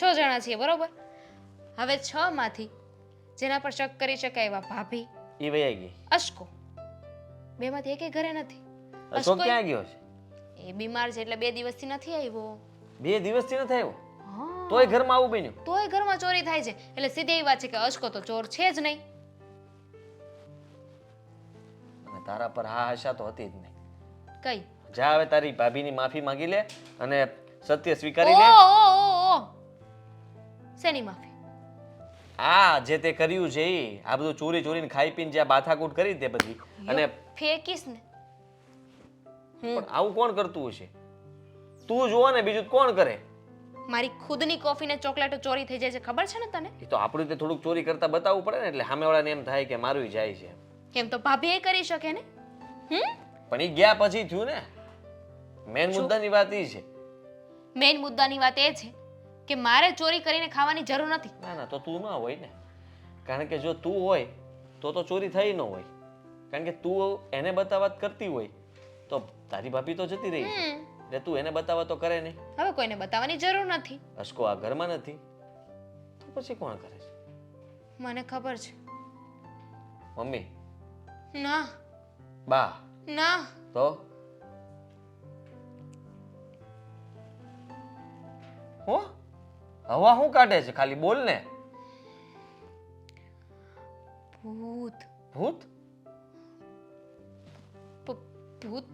D: 6 જણા છીએ, બરોબર? હવે 6 માંથી જેના પર શક કરી શકાય એવા ભાભી,
G: ઈ વહી ગઈ.
D: અશકો, બે માંથી એકેય ઘરે નથી.
G: અશોક ક્યાં ગયો છે?
D: એ બીમાર છે એટલે 2 દિવસથી નથી આવ્યો.
G: 2 દિવસથી નથી આવ્યો
D: હા,
G: તોય ઘરમાં આવું બન્યું.
D: તોય ઘરમાં ચોરી થાય છે. એટલે સીધી એવી વાત છે કે અશકો તો ચોર છે જ નહીં.
G: અને તારા પર હા આશા તો હતી જ નહીં.
D: કઈ?
G: જા હવે તારી ભાભીની માફી માંગી લે અને સત્ય સ્વીકારી લે.
D: ઓ શેની માફી?
G: આ જે તે કર્યું છે ઈ, આ બધું ચોરી ચોરીને ખાઈ પીને જ્યાં બાથાકૂટ કરી તે બધી, અને
D: ફેંકીશ ને.
G: પણ આવું કોણ કરતું હશે? તું જુઓ ને, બીજું કોણ કરે?
D: મારી ખુદની કોફી ને ચોકલેટો ચોરી થઈ જાય છે, ખબર છે ને તને?
G: એ તો આપણું તે થોડુંક ચોરી કરતા બતાવવું પડે ને, એટલે સામેવાળાને એમ થાય કે મારું જાય છે.
D: એમ તો ભાભી એ કરી શકે ને.
G: પણ ઈ ગયા પછી થયું ને. મેન મુદ્દાની વાત ઈ છે.
D: મેઇન મુદ્દાની વાત એ છે કે મારે ચોરી કરીને ખાવાની જરૂર નથી.
G: ના ના, તો તું ના હોય ને. કારણ કે જો તું હોય તો ચોરી થઈ ન હોય. કારણ કે તું એને બતાવત કરતી હોય તો તારી ભાભી તો જતી રહી છે. એટલે તું એને બતાવવા તો કરે નહીં.
D: હવે કોઈને બતાવવાની જરૂર નથી.
G: અશકો આ ઘરમાં નથી તો પછી કોણ કરે છે?
D: મને ખબર છે.
G: મમ્મી,
D: ના
G: બા,
D: ના,
G: તો હો હવા શું કાઢે છે? ખાલી બોલ ને.
D: ભૂત.
G: ભૂત?
D: ભૂત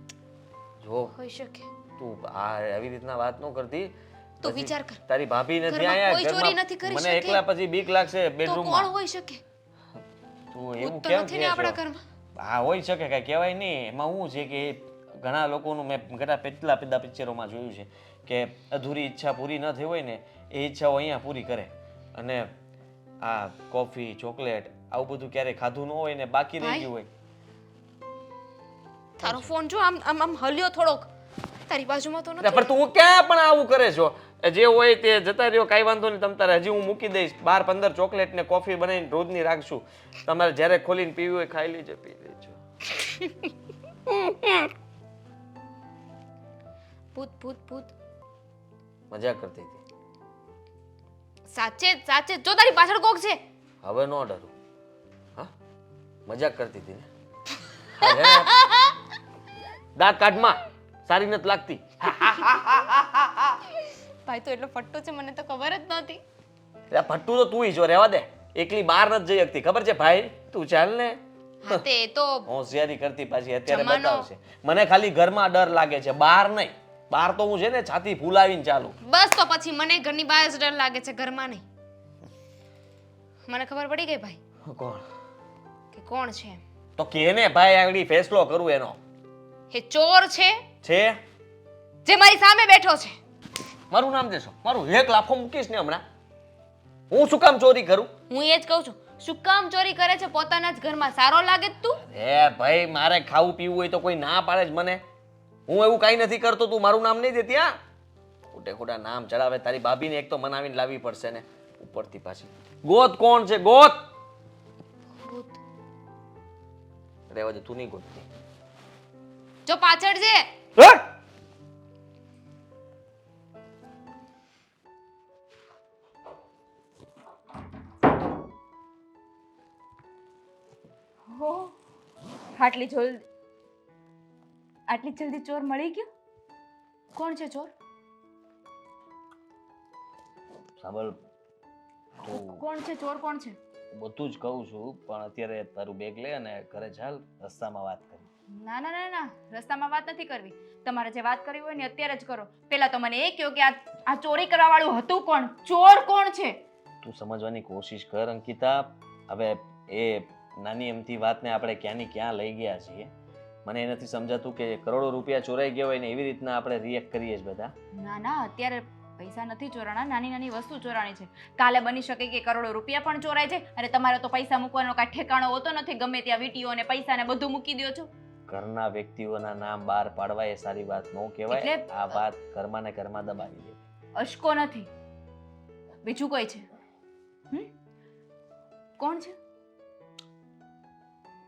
G: જો
D: હોઈ શકે.
G: તું આ આવી રીતના વાત ન કરતી.
D: તું વિચાર કર.
G: તારી ભાભી નથી
D: ઘરમાં
G: આયા,
D: કોઈ ચોરી
G: ઘરમાં
D: નથી કરી
G: મને
D: શકે.
G: એકલા પછી બીક લાગશે
D: તો
G: બેડરૂમમાં.
D: કોણ હોઈ શકે?
G: તું એવું
D: ભૂત તો
G: કેમ
D: નથી ને
G: કહે
D: આપણા
G: છો?
D: ઘરમાં.
G: હા હોઈ શકે, કઈ કહેવાય નહીં. એમાં શું છે કે ઘણા લોકોનું મેં ઘણા પેટલા પેદા પિક્ચરોમાં જોયું છે કે અધૂરી ઈચ્છા પૂરી ન થઈ હોય ને એ ઈચ્છાઓ અહીંયા પૂરી કરે. અને આ કોફી ચોકલેટ આવું બધું ક્યારેય ખાધું ન હોય ને બાકી રહી ગયું હોય.
D: તારો ફોન જો આમ આમ આમ હલ્યો થોડોક. તારી બાજુમાં તો
G: એટલે
D: નથી.
G: પણ તું ક્યાં પણ આવું કરે છો? જે હોય તે જતા રહ્યો, કાંઈ વાંધો નહીં. તમ તારે હજી હું મૂકી દઈશ 12-15 ચોકલેટ ને કોફી બનાવીને રોજની રાખશું. તમારે જ્યારે ખોલીને પીવી હોય ખાઈ લેજો, પી લેજો.
D: ભૂત ભૂત ભૂત.
G: મજાક કરતી હતી.
D: સાચે જ સાચે જ. જો તારી પાછળ કોક છે.
G: હવે ન ડરું. હા, મજાક કરતી હતી ને. હા, હે ને? દાંત કાઢમાં સારી નથી લાગતી.
D: ભાઈ તો એટલો ફટ્ટો છે, મને તો ખબર જ નહોતી.
G: એટલે ફટ્ટુ તો તું જો, રહેવા દે. એકલી બહાર નથી જઈ શકતી, ખબર છે ભાઈ? તું ચાલ ને.
D: હા તે તો
G: હોશિયારી કરતી પાછી અત્યારે
D: જમાનો.
G: બતાવશે. મને ખાલી ઘરમાં ડર લાગે છે, બહાર નહીં. બહાર તો હું છે ને છાતી ફૂલાવીને ચાલુ.
D: બસ તો પછી મને ઘરની બહાર જ ડર લાગે છે, ઘરમાં નહીં. મને ખબર પડી ગઈ ભાઈ
G: કોણ?
D: કે કોણ છે એમ.
G: તો કે ને ભાઈ, આગળ ફેસલો કરું એનો.
D: એ ચોર છે
G: છે?
D: જે મારી સામે બેઠો છે.
G: મારું નામ દેશો, મારું એક લાફો મૂકીશ ને હમણાં. હું શું કામ ચોરી કરું?
D: હું એ જ કહું છું, શું કામ ચોરી કરે છે પોતાના જ ઘરમાં? સારો લાગે છે તું?
G: એ ભાઈ, મારે ખાવું પીવું હોય તો કોઈ ના પાડે જ મને. હું એવું કાંઈ નથી કરતો. તું મારું નામ નહીં દેતી. હા, ખોટે ખોટા નામ ચડાવે. તારી ભાભીને એક તો મનાવીને લાવવી પડશે ને ઉપરથી પાછી. ગોત કોણ છે? ગોત.
D: ભૂત.
G: રહેવા દે, તું નહીં ગોતતી.
D: જો પાછળ છે.
G: હે?
E: હો, આટલી જલ્દી ચોર મળી ગયો?
D: કોણ છે ચોર?
G: સાંભળ, તું
E: કોણ છે ચોર? કોણ છે?
G: બધું જ કહું છું, પણ અત્યારે તારું બેગ લે અને ઘરે ચાલ, રસ્તામાં વાત કરી.
E: ના ના ના ના, રસ્તામાં વાત નથી કરવી. તમારે જે વાત કરવી હોય ને અત્યારે જ કરો. પહેલા તો મને એ કહો કે આ ચોરી કરવા વાળું હતું કોણ? ચોર કોણ છે?
G: તું સમજવાની કોશિશ કર અંકિતા. હવે એ નાની એમથી વાતને આપણે ક્યાંની ક્યાં લઈ ગયા છીએ. મને એ નથી સમજાતું કે કરોડો રૂપિયા ચોરાઈ ગયા હોય ને એવી રીતના આપણે રિએક્ટ કરીએ જ બધા.
E: ના ના, અત્યારે પૈસા નથી ચોરાણા, નાની નાની વસ્તુ ચોરાણી છે. કાલે બની શકે કે કરોડો રૂપિયા પણ ચોરાય છે. અને તમારે તો પૈસા મૂકવાનો કાંઈ ઠેકાણો હોતો નથી. ગમે ત્યાં વીટીઓ ને પૈસા ને બધું મૂકી દો છો.
G: ઘરના વ્યક્તિઓના નામ બહાર પાડવા એ સારી વાત ન કહેવાય.
E: એટલે-
G: આ વાત ઘરમાં ને ઘરમાં દબાવી દે.
E: અશકો નથી, બીજું કોઈ છે? કોણ છે?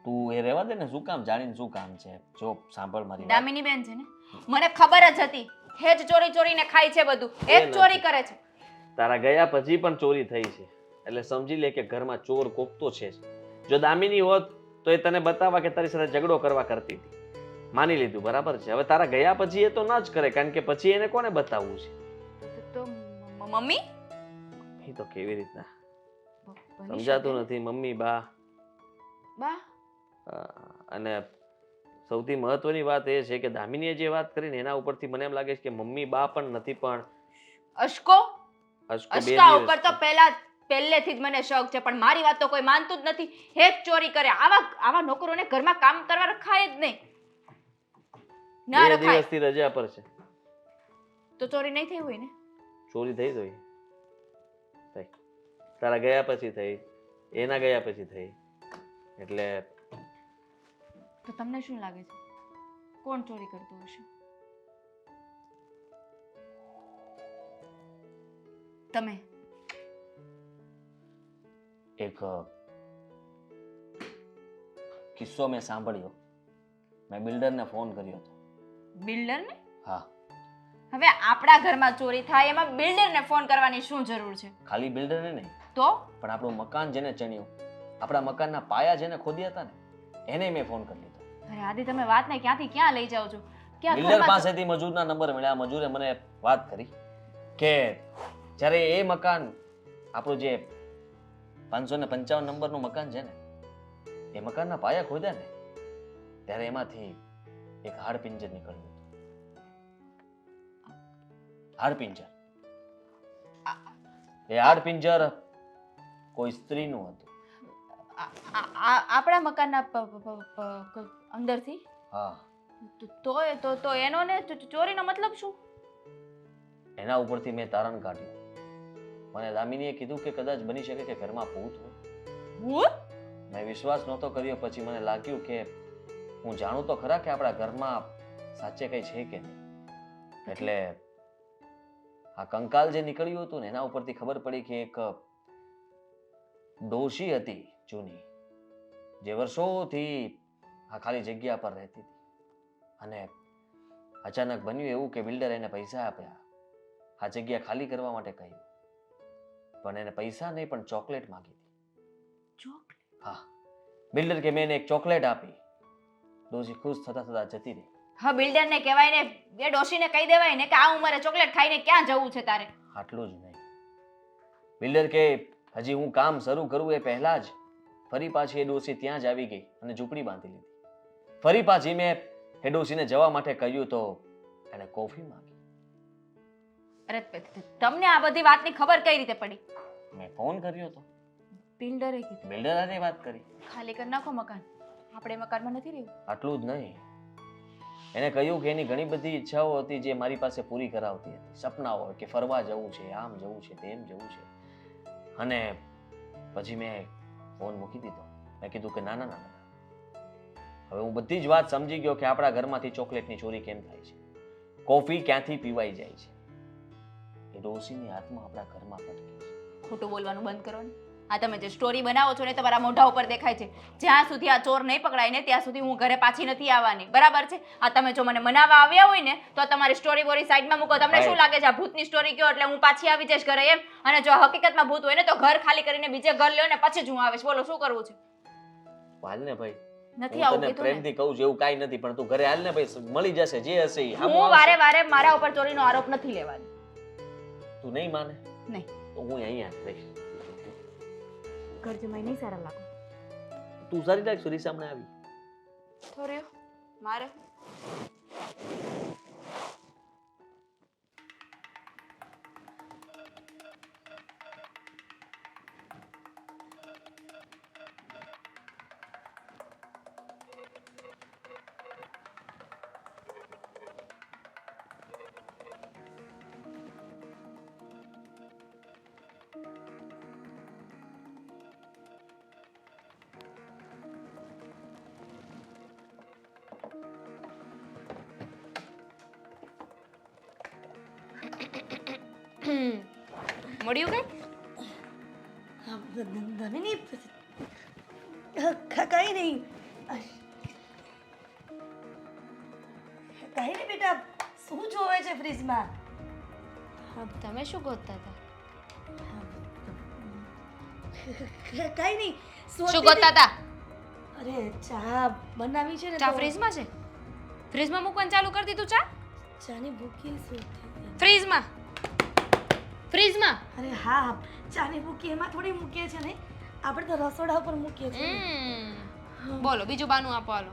G: તું એ રહેવા દે ને, શું કામ જાણીને શું કામ છે? જો સાંભળ મારી વાત.
E: દામિની બેન છે ને, મને ખબર જ હતી હે જ ચોરી ચોરીને ખાય છે બધું, એ જ ચોરી કરે છે.
G: તારા ગયા પછી પણ ચોરી થઈ છે, એટલે સમજી લે કે ઘરમાં ચોર કોકતો છે જ. જો દામિની હોત તો એ તને બતાવવા કે તારી સાથે ઝઘડો કરવા કરતી હતી. માની લીધું, બરાબર છે. હવે તારા ગયા પછી એ તો ન જ કરે, કારણ કે પછી એને કોને બતાવવું છે?
E: તો મમ્મી
G: એ તો કેવી રીતના
E: બની
G: સમજાતું
E: શકે.
G: નથી. મમ્મી, બા,
E: બા
G: અને સૌથી મહત્વની વાત એ છે કે દામિનીએ જે વાત કરી ને એના ઉપરથી મને એમ લાગે છે કે મમ્મી બા પણ નથી, પણ
E: અશકો
G: અશકો બે
E: અશકા
G: દિવસ
E: ઉપર તો પહેલેથી જ મને શક છે, પણ મારી વાત તો કોઈ માનતું જ નથી. હે જ ચોરી કરે. આવા નોકરોને ઘરમાં કામ કરવા રખાય જ નહીં. ના
G: બે
E: રખાય
G: દિવસથી રજા પર છે.
E: તો ચોરી નહીં થઈ હોય ને?
G: ચોરી થઈ ગઈ થઈ. તારા ગયા પછી થઈ, એના ગયા પછી થઈ. એટલે
E: તો તમને શું લાગે છે કોણ ચોરી કરતું હશે? તમે?
G: એક કિસ્સો મેં સાંભળ્યો. મેં બિલ્ડરને ફોન કર્યો હતો.
E: બિલ્ડરને?
G: હા,
E: હવે આપણા ઘરમાં ચોરી થાય એમાં બિલ્ડરને ફોન કરવાની શું જરૂર છે?
G: ખાલી બિલ્ડરને નહીં,
E: તો
G: પણ આપણું મકાન જેને ચણ્યું, આપણા મકાનના પાયા જેને ખોદ્યા હતા ને, એને મેં ફોન કરી લીધો.
E: અરે આદિ, તમે વાતને ક્યાંથી ક્યાં લઈ જાઓ છો? ક્યાં
G: બિલ્ડર
E: ઘરમાં
G: પાસેથી મજૂરના નંબર મળ્યા. મજૂરે મને વાત કરી કે જ્યારે એ મકાન, આપણું જે 555 નંબરનું મકાન છે ને, એ મકાનના પાયા ખોદ્યા ને, ત્યારે એમાંથી એક હાડપિંજર નીકળ્યું હતું. હાડપિંજર. એ હાડપિંજર કોઈ સ્ત્રીનું હતું.
E: આપણા મકાનના અંદરથી?
G: હા,
E: તો એનો ને ચોરીનો મતલબ શું?
G: એના ઉપરથી મેં તારણ કાઢ્યું. મને દામિનીએ કીધું કે કદાચ બની શકે કે ઘરમાં ભૂત હોય.
E: ભૂત?
G: મેં વિશ્વાસ નહોતો કર્યો. પછી મને લાગ્યું કે હું જાણું તો ખરા કે આપણા ઘરમાં સાચે કઈ છે કે નહીં. એટલે આ કંકાલ જે નીકળ્યું હતું ને, એના ઉપરથી ખબર પડી કે એક ડોશી હતી જૂની, જે વર્ષોથી આ ખાલી જગ્યા પર રહેતી હતી. અને અચાનક બન્યું એવું કે બિલ્ડર એને પૈસા આપ્યા, આ જગ્યા ખાલી કરવા માટે કહ્યું. પણ એને પૈસા નહીં, પણ ચોકલેટ માંગી હતી. હા, બિલ્ડર કે મેં એને એક ચોકલેટ આપી. ડોશી ખુશ થતા થતા જતી રહી.
E: હા, બિલ્ડરને કહેવાય ને, એ ડોશીને કહી દેવાય ને કે આ ઉંમરે ચોકલેટ ખાઈને ક્યાં જવું છે તારે?
G: આટલું જ નહીં, બિલ્ડર કે હજી હું કામ શરૂ કરું એ પહેલા જ ફરી પાછી એ ડોશી ત્યાં જ આવી ગઈ અને ઝૂંપડી બાંધી લીધી. ફરી પાછી મેં એ ડોશીને જવા માટે કહ્યું તો એને કોફી માંગી.
E: અરે તમને આ બધી વાતની ખબર કઈ રીતે પડી?
G: મેં ફોન કર્યો તો,
E: બિલ્ડરે કીધું.
G: બિલ્ડર હારે વાત કરી.
E: ખાલી કરી નાખો મકાન, આપણે મકાનમાં નથી રહેવું.
G: આટલું જ નહીં, એને કહ્યું કે એની ઘણી બધી ઈચ્છાઓ હતી જે મારી પાસે પૂરી કરાવતી હતી. સપનાઓ કે ફરવા જવું છે, આમ જવું છે, તેમ જવું છે. અને પછી મેં ફોન મૂકી દીધો. મેં કીધું કે ના ના ના ના, હવે હું બધી જ વાત સમજી ગયો કે આપણા ઘરમાંથી ચોકલેટની ચોરી કેમ થાય છે, કોફી ક્યાંથી પીવાઈ જાય છે. એ ડોશીની આત્મા આપણા ઘરમાં ભટકે છે.
E: ખોટું બોલવાનું બંધ કરો ને. આ તમે જે સ્ટોરી બનાવો છો ને, તમારા મોઢા ઉપર દેખાય છે. જ્યાં સુધી આ ચોર નહીં પકડાય ને ત્યાં સુધી હું ઘરે પાછી નથી આવવાની, બરાબર છે? આ તમે જો મને મનાવવા આવ્યા હોય ને તો તમારી સ્ટોરી બોરી સાઈડમાં મૂકો. તમને શું લાગે છે આ ભૂતની સ્ટોરી કયો એટલે હું પાછી આવી જઈશ ઘરે એમ? અને જો હકીકતમાં ભૂત હોય ને તો ઘર ખાલી કરીને બીજે ઘર લ્યો ને પછી જ હું આવીશ. બોલો શું કરવું છે?
G: હાલ ને ભાઈ,
E: નથી
G: હું
E: આવું
G: તને
E: કીધું ને.
G: પ્રેમથી કહું છું એવું કાંઈ નથી, પણ તું ઘરે હાલ ને ભાઈ, મળી જશે જે હશે એ. આમ
E: હું
G: આવશે.
E: વારે વારે મારા ઉપર ચોરીનો આરોપ નથી લેવાની.
G: તું નહીં માને
E: નહીં.
G: તો હું અહીંયા જ રહીશ.
E: ઘર જમાઈ નહીં સારા લાગો.
G: તું સારી લાગ સુરી સામે આવી.
E: થોડ્યો મારે
D: મળ્યું કઈ
C: દામિની કઈ નહીં કઈ નહીં બેટા શું જોવે છે ફ્રીજમાં
D: તમે શું ગોતતા હતા
C: કઈ નહીં
D: શું ગોતતા હતા
C: અરે ચા બનાવી છે ને
D: ચા
C: તો
D: ફ્રીજમાં છે ફ્રીજમાં મૂકવાનું ચાલુ કરી દીધું ચા
C: ચાની ભૂકી શોધતી હતી.
D: ફ્રીજમાં ફ્રીજમાં
C: અરે હા ચાની ભૂકી એમાં થોડી મૂકીએ છે ને આપણે તો રસોડા ઉપર મૂકીએ છીએ
D: બોલો બીજું બાનું આપો હાલો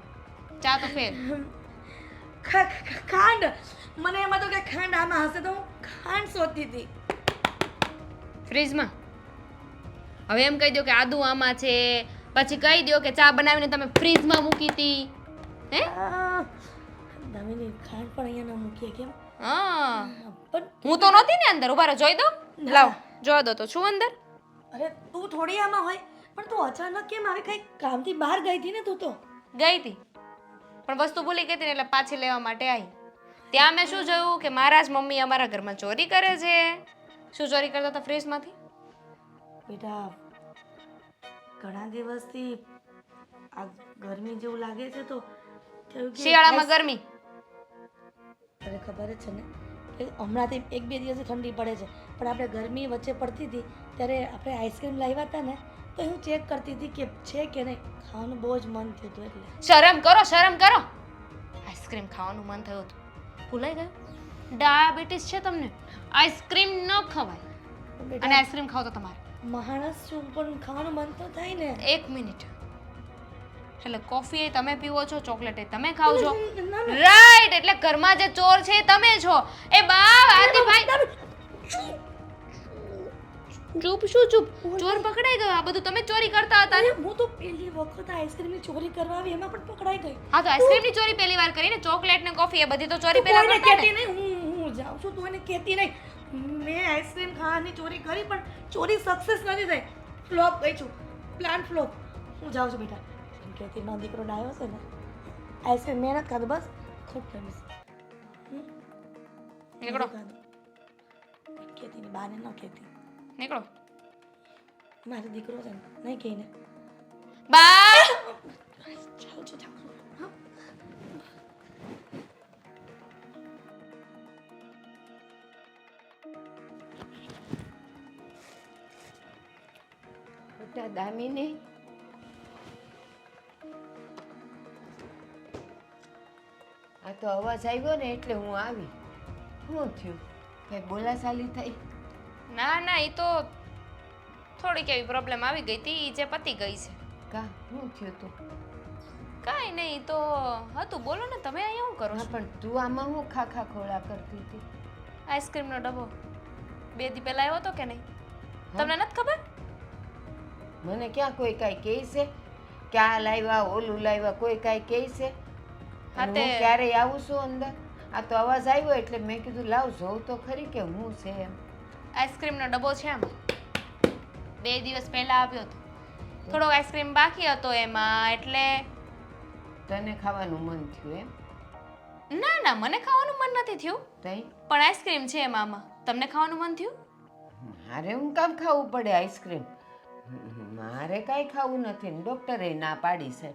D: ચા તો ફેર
C: ખાંડ મને એમાં તો કે ખાંડ આમાં હશે તો હું ખાંડ શોધતી હતી
D: ફ્રીજમાં હવે એમ કહી દો કે આદુ આમાં છે પછી કહી દો કે ચા બનાવીને તમે ફ્રીજમાં મૂકી હતી હે
C: દામિની ખાંડ પણ અહીંયા ન મૂકીએ કેમ
D: હા
C: પણ
D: હું તો નહોતી ને અંદર ઉભા રહો જોઈ દો લાવ જોવા દો તો છું અંદર
C: અરે તું થોડી આમાં હોય પણ તું અચાનક કેમ આવી કઈ કામથી બહાર ગઈ હતી ને તું તો
D: ગઈ હતી પણ વસ્તુ ભૂલી ગઈ હતી ને એટલે પાછી લેવા માટે આવી ત્યાં મેં શું જોયું કે મારા જ મમ્મી અમારા ઘરમાં ચોરી કરે છે શું ચોરી કરતા હતા ફ્રીજમાંથી
C: બેટા ઘણા દિવસથી આ ગરમી જેવું લાગે છે તો થયું કે
D: શિયાળામાં ગરમી
C: તને ખબર જ છે ને કે હમણાંથી 1-2 દિવસથી ઠંડી પડે છે પણ આપણે ગરમી વચ્ચે પડતી હતી ત્યારે આપણે આઈસ્ક્રીમ લાવ્યા હતા ને તો હું ચેક કરતી હતી કે છે કે નહીં ખાવાનું બહુ જ મન થયું હતું એટલે
D: શરમ કરો આઈસ્ક્રીમ ખાવાનું મન થયું હતું ભૂલાઈ ગયું ડાયાબિટીસ છે તમને આઈસ્ક્રીમ ન ખવાય અને આઈસ્ક્રીમ ખાવ તો તમારે
C: માણસ છું પણ ખાવાનું મન તો થાય ને
D: 1 મિનિટ એટલે કોફી એ તમે પીવો છો ચોકલેટ એ તમે ખાવ છો
C: ના, ના.
D: રાઈટ એટલે ઘરમાં જે ચોર છે એ તમે છો એ બા આદિભાઈ ચૂપ શું ચૂપ ચોર પકડાઈ ગયો આ બધું તમે ચોરી કરતા હતા ને
C: અરે હું તો પહેલી વખત આઈસ્ક્રીમની ચોરી કરવા આવી એમાં પણ પકડાઈ ગઈ
D: હા તો આઈસ્ક્રીમની ચોરી પહેલી વાર કરીને ચોકલેટ ને કોફી એ બધી તો ચોરી પહેલા
C: કોઈને
D: કરતા
C: કહેતી
D: ને
C: નહીં હું જાઉં છું તું એને કહેતી નહીં મેં આઈસ્ક્રીમ ખાવાની ચોરી કરી પણ ચોરી સક્સેસ નથી થઈ ફ્લોપ ગઈ છું પ્લાન ફ્લોપ હું જાઉં છું બેટા એમ કહેતી મારો દીકરો ડાયો છે ને આઈસ્ક્રીમ મહેનત ખાધું બસ ખૂબ ગમીશ
D: નીકળો
C: કહેતી નહીં બાને ન કહેતી
D: નીકળો
C: મારો દીકરો છે ને નહીં કહીને
D: બા
C: જાઉં છું હા
B: બેટા દામિની આ તો અવાજ આવ્યો ને એટલે હું આવી શું થયું કઈ બોલાચાલી થઈ
D: ના ના એ તો થોડીક એવી પ્રોબ્લેમ આવી ગઈ હતી ઈ જે પતી ગઈ છે
B: કા શું થયું તું
D: કાંઈ નહીં ઈ તો હતું બોલો ને તમે અહીંયા શું કરો
B: હા
D: છો
B: પણ તું આમાં હું ખાખા ખોળા કરતી હતી
D: આઈસ્ક્રીમનો ડબ્બો 2 દી પહેલા આવ્યો હતો કે નહીં તમને નથી ખબર
B: મને ક્યાં કોઈ કાંઈ કહે છે કે આ લાવ્યા ઓલું લાવ્યા કોઈ કાંઈ કહે છે
D: હા
B: અને
D: તે
B: હું ક્યારેય આવું છું અંદર આ તો અવાજ આવ્યો એટલે મેં કીધું લાવ જોઉં તો ખરી કે હું છે એમ
D: આઈસ્ક્રીમનો ડબ્બો છે આમાં 2 દિવસ પહેલા આવ્યો હતો થોડો આઈસ્ક્રીમ બાકી હતો એમાં એટલે
B: તને ખાવાનું મન થયું એમ
D: ના ના મને ખાવાનું મન નથી થયું
B: તઈ
D: પણ આઈસ્ક્રીમ છે એમાં તમને ખાવાનું મન થયું
B: મારે હું કામ ખાવું પડે આઈસ્ક્રીમ મારે કાંઈ ખાવું નથી ને ડૉક્ટરે ના પાડી છે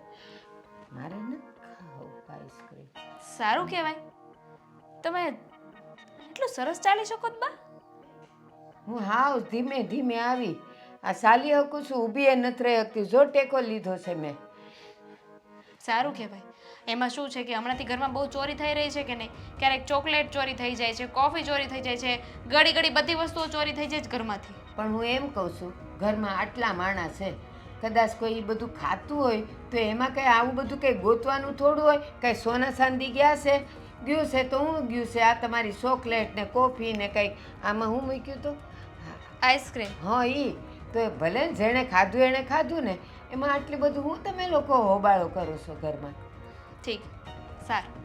B: મારે નથી ખાવું આઈસ્ક્રીમ
D: સારું કહેવાય તમે એટલું સરસ ચાલી શકો છો બા
B: હું હાવ ધીમે ધીમે આવી આ ચાલી શકું છું ઊભી એ નથી રહી શકતી જો ટેકો લીધો છે મેં
D: સારું કહેવાય એમાં શું છે કે હમણાંથી ઘરમાં બહુ ચોરી થઈ રહી છે કે નહીં ક્યારેક ચોકલેટ ચોરી થઈ જાય છે કોફી ચોરી થઈ જાય છે ઘડી ઘડી બધી વસ્તુઓ ચોરી થઈ જાય છે ઘરમાંથી
B: પણ હું એમ કહું છું ઘરમાં આટલા માણસ છે કદાચ કોઈ ઈ બધું ખાતું હોય તો એમાં કંઈ આવું બધું કંઈ ગોતવાનું થોડું હોય કંઈ સોના ચાંદી ગયા છે ગયું છે તો હું ગયું છે આ તમારી ચોકલેટ ને કોફી ને કંઈક આમાં હું મૂક્યું હતું
D: આઈસ્ક્રીમ
B: હા તો એ ભલે ને જેણે ખાધું એણે ખાધું ને એમાં આટલું બધું હું તમે લોકો હોબાળો કરો છો ઘરમાં
D: ઠીક સારું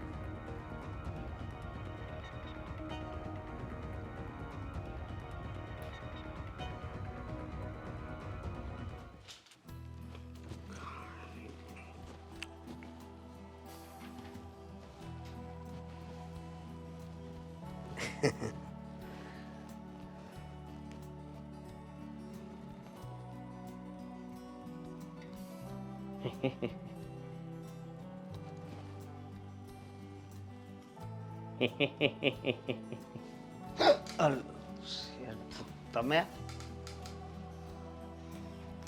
A: તમે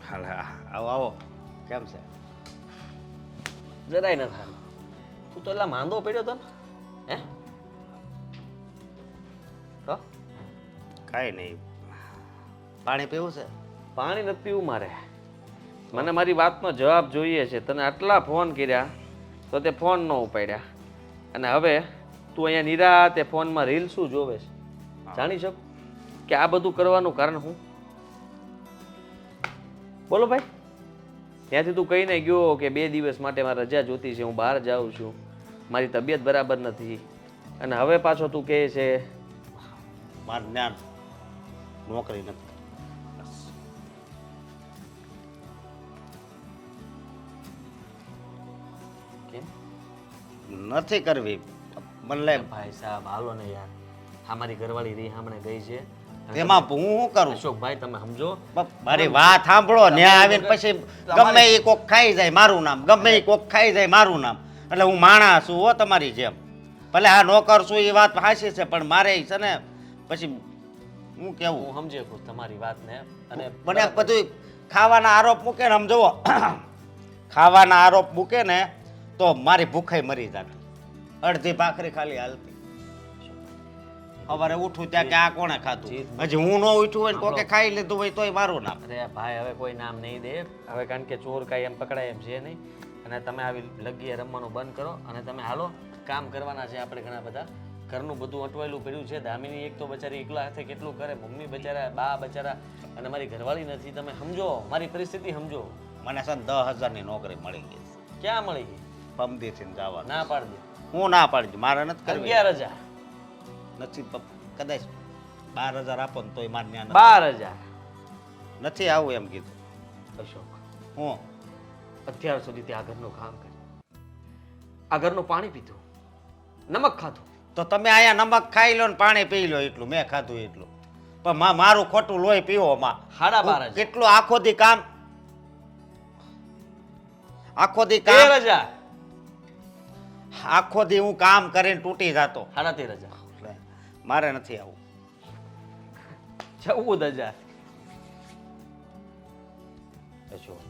A: હાલ આવો આવો કેમ છે?
G: જરાય ન થાય. તું તો એટલા માંદો પડ્યો તો ને હે તો
A: કાંઈ નહીં. પાણી પીવું છે?
G: પાણી નથી પીવું મારે. મને મારી વાતનો જવાબ જોઈએ છે. તને આટલા ફોન કર્યા તો તે ફોન ન ઉપાડ્યા અને હવે તું અહીંયા નિરાતે ફોનમાં રીલ શું જોવે છે? જાણી શકું કે આ બધું કરવાનું કારણ હું? બોલો ભાઈ. ત્યાંથી તું કહીને ગયો કે 2 દિવસ માટે મારે રજા જોતી છે, હું બહાર જાઉં છું, મારી તબિયત બરાબર નથી, અને હવે પાછો તું કહે છે
A: મારે જ્ઞાન નોકરી નથી.
G: કેમ?
A: નથી કરવી. મને લે
G: ભાઈ સાહેબ હાલો ને યાર, આ મારી ઘરવાળી રી સામે ગઈ છે.
A: તેમાં હું શું કરું?
G: અશોકભાઈ તમે સમજો.
A: મારી વાત સાંભળો. ત્યાં આવીને પછી ગમે એ કોક ખાઈ જાય મારું નામ, ગમે એ કોક ખાઈ જાય મારું નામ. એટલે હું માણસ છું હો તમારી જેમ. ભલે આ નોકર છું એ વાત સાચી છે, પણ મારે છે ને પછી હું કેવું,
G: હું સમજી શકું તમારી વાતને. અને
A: મને બધું ખાવાના આરોપ મૂકે ને, આમ જુઓ ખાવાના આરોપ મૂકે ને તો મારી ભૂખે મરી જાતી. અડધી ભાખરી ખાલી હાલતી. સવારે ઉઠું ત્યાં કે આ કોણે ખાધું? હજી હું ન ઉઠું હોય ને કોકે ખાઈ લીધું હોય તોય મારું નામ.
G: અરે ભાઈ હવે કોઈ નામ નહીં દે હવે, કારણ કે ચોર કાંઈ એમ પકડાય એમ છે નહીં. અને તમે આવી લગીએ રમવાનું બંધ કરો અને તમે હાલો કામ કરવાના છે આપણે ઘણા બધા. ઘરનું બધું અટવાયેલું પડ્યું છે. દામિની એક તો બચારી એકલા હાથે કેટલું કરે, મમ્મી બચારા, બા બચારા, અને મારી ઘરવાળી નથી. તમે સમજો મારી પરિસ્થિતિ સમજો.
A: મને છે ને 10,000ની નોકરી મળી ગઈ છે.
G: ક્યાં મળી ગઈ?
A: પમદીથી જવાનું.
G: ના પાડી
A: હું ના પાડજો, મારે નથી
G: દે.
A: કરવી.
G: 11,000.
A: નથી કદાચ 12,000 આપો ને તોય મારે ત્યાં
G: 12,000.
A: નથી આવું એમ કીધું.
G: અશોક
A: હું
G: અત્યાર સુધી તે આ ઘરનું કામ કર્યું, આ ઘરનું પાણી પીધું, નમક ખાધું.
A: તો તમે અહીંયા નમક ખાઈ લો ને પાણી પી લો, એટલું મેં ખાધું એટલું. પણ મારું ખોટું લોહી પીવો માં.
G: 12,500.
A: કેટલું આખો દી કામ, આખો દી કામ,
G: 13,000.
A: આખો દી હું કામ કરીને તૂટી જાતો.
G: 13,500.
A: મારે નથી આવું.
G: 14,000. અશોક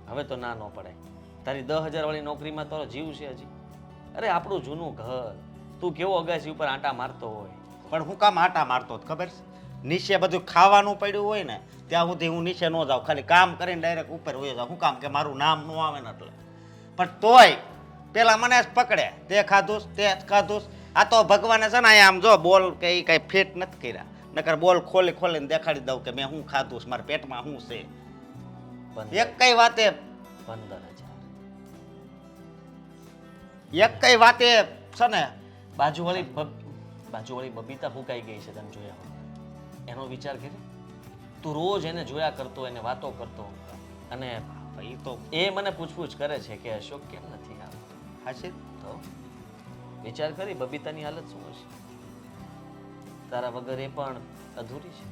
G: હવે તો ના ન પડાય. તારી 10,000 વાળી નોકરીમાં તારો જીવ છે હજી. અરે આપણું જૂનું ઘર, તું કેવો અગાસી ઉપર આંટા મારતો હોય.
A: પણ હું કામ આટા મારતો હતો ખબર છે? નીચે બધું ખાવાનું પડ્યું હોય ને ત્યાં સુધી હું નીચે ન જાઉં, ખાલી કામ કરીને ડાયરેક્ટ ઉપર વયો જાઉં. શું કામ કે મારું નામ ન આવે ને એટલે. પણ તોય પેલા મને જ પકડે, તે ખાધું તે ખાધું. આ તો ભગવાને છે ને અહીંયા આમ જો બોલ કે એ કઈ ફિટ નથી કર્યા, નકર બોલ ખોલી ખોલીને દેખાડી દઉં કે મેં શું ખાધું છે, મારા પેટમાં શું છે. એક કઈ વાતે
G: 15,000.
A: એક કઈ વાતે છે ને
G: બાજુવાળી બબીતા ફૂંકાઈ ગઈ છે, તને જોયા હોય. એનો વિચાર કરી. તું રોજ એને જોયા કરતો, એને વાતો કરતો, અને
A: એ તો
G: એ મને પૂછપૂછ કરે છે કે અશોક કેમ નથી આવતો.
A: હાચી.
G: તો વિચાર કરી બબીતાની હાલત શું હશે. તારા વગર એ પણ અધૂરી છે.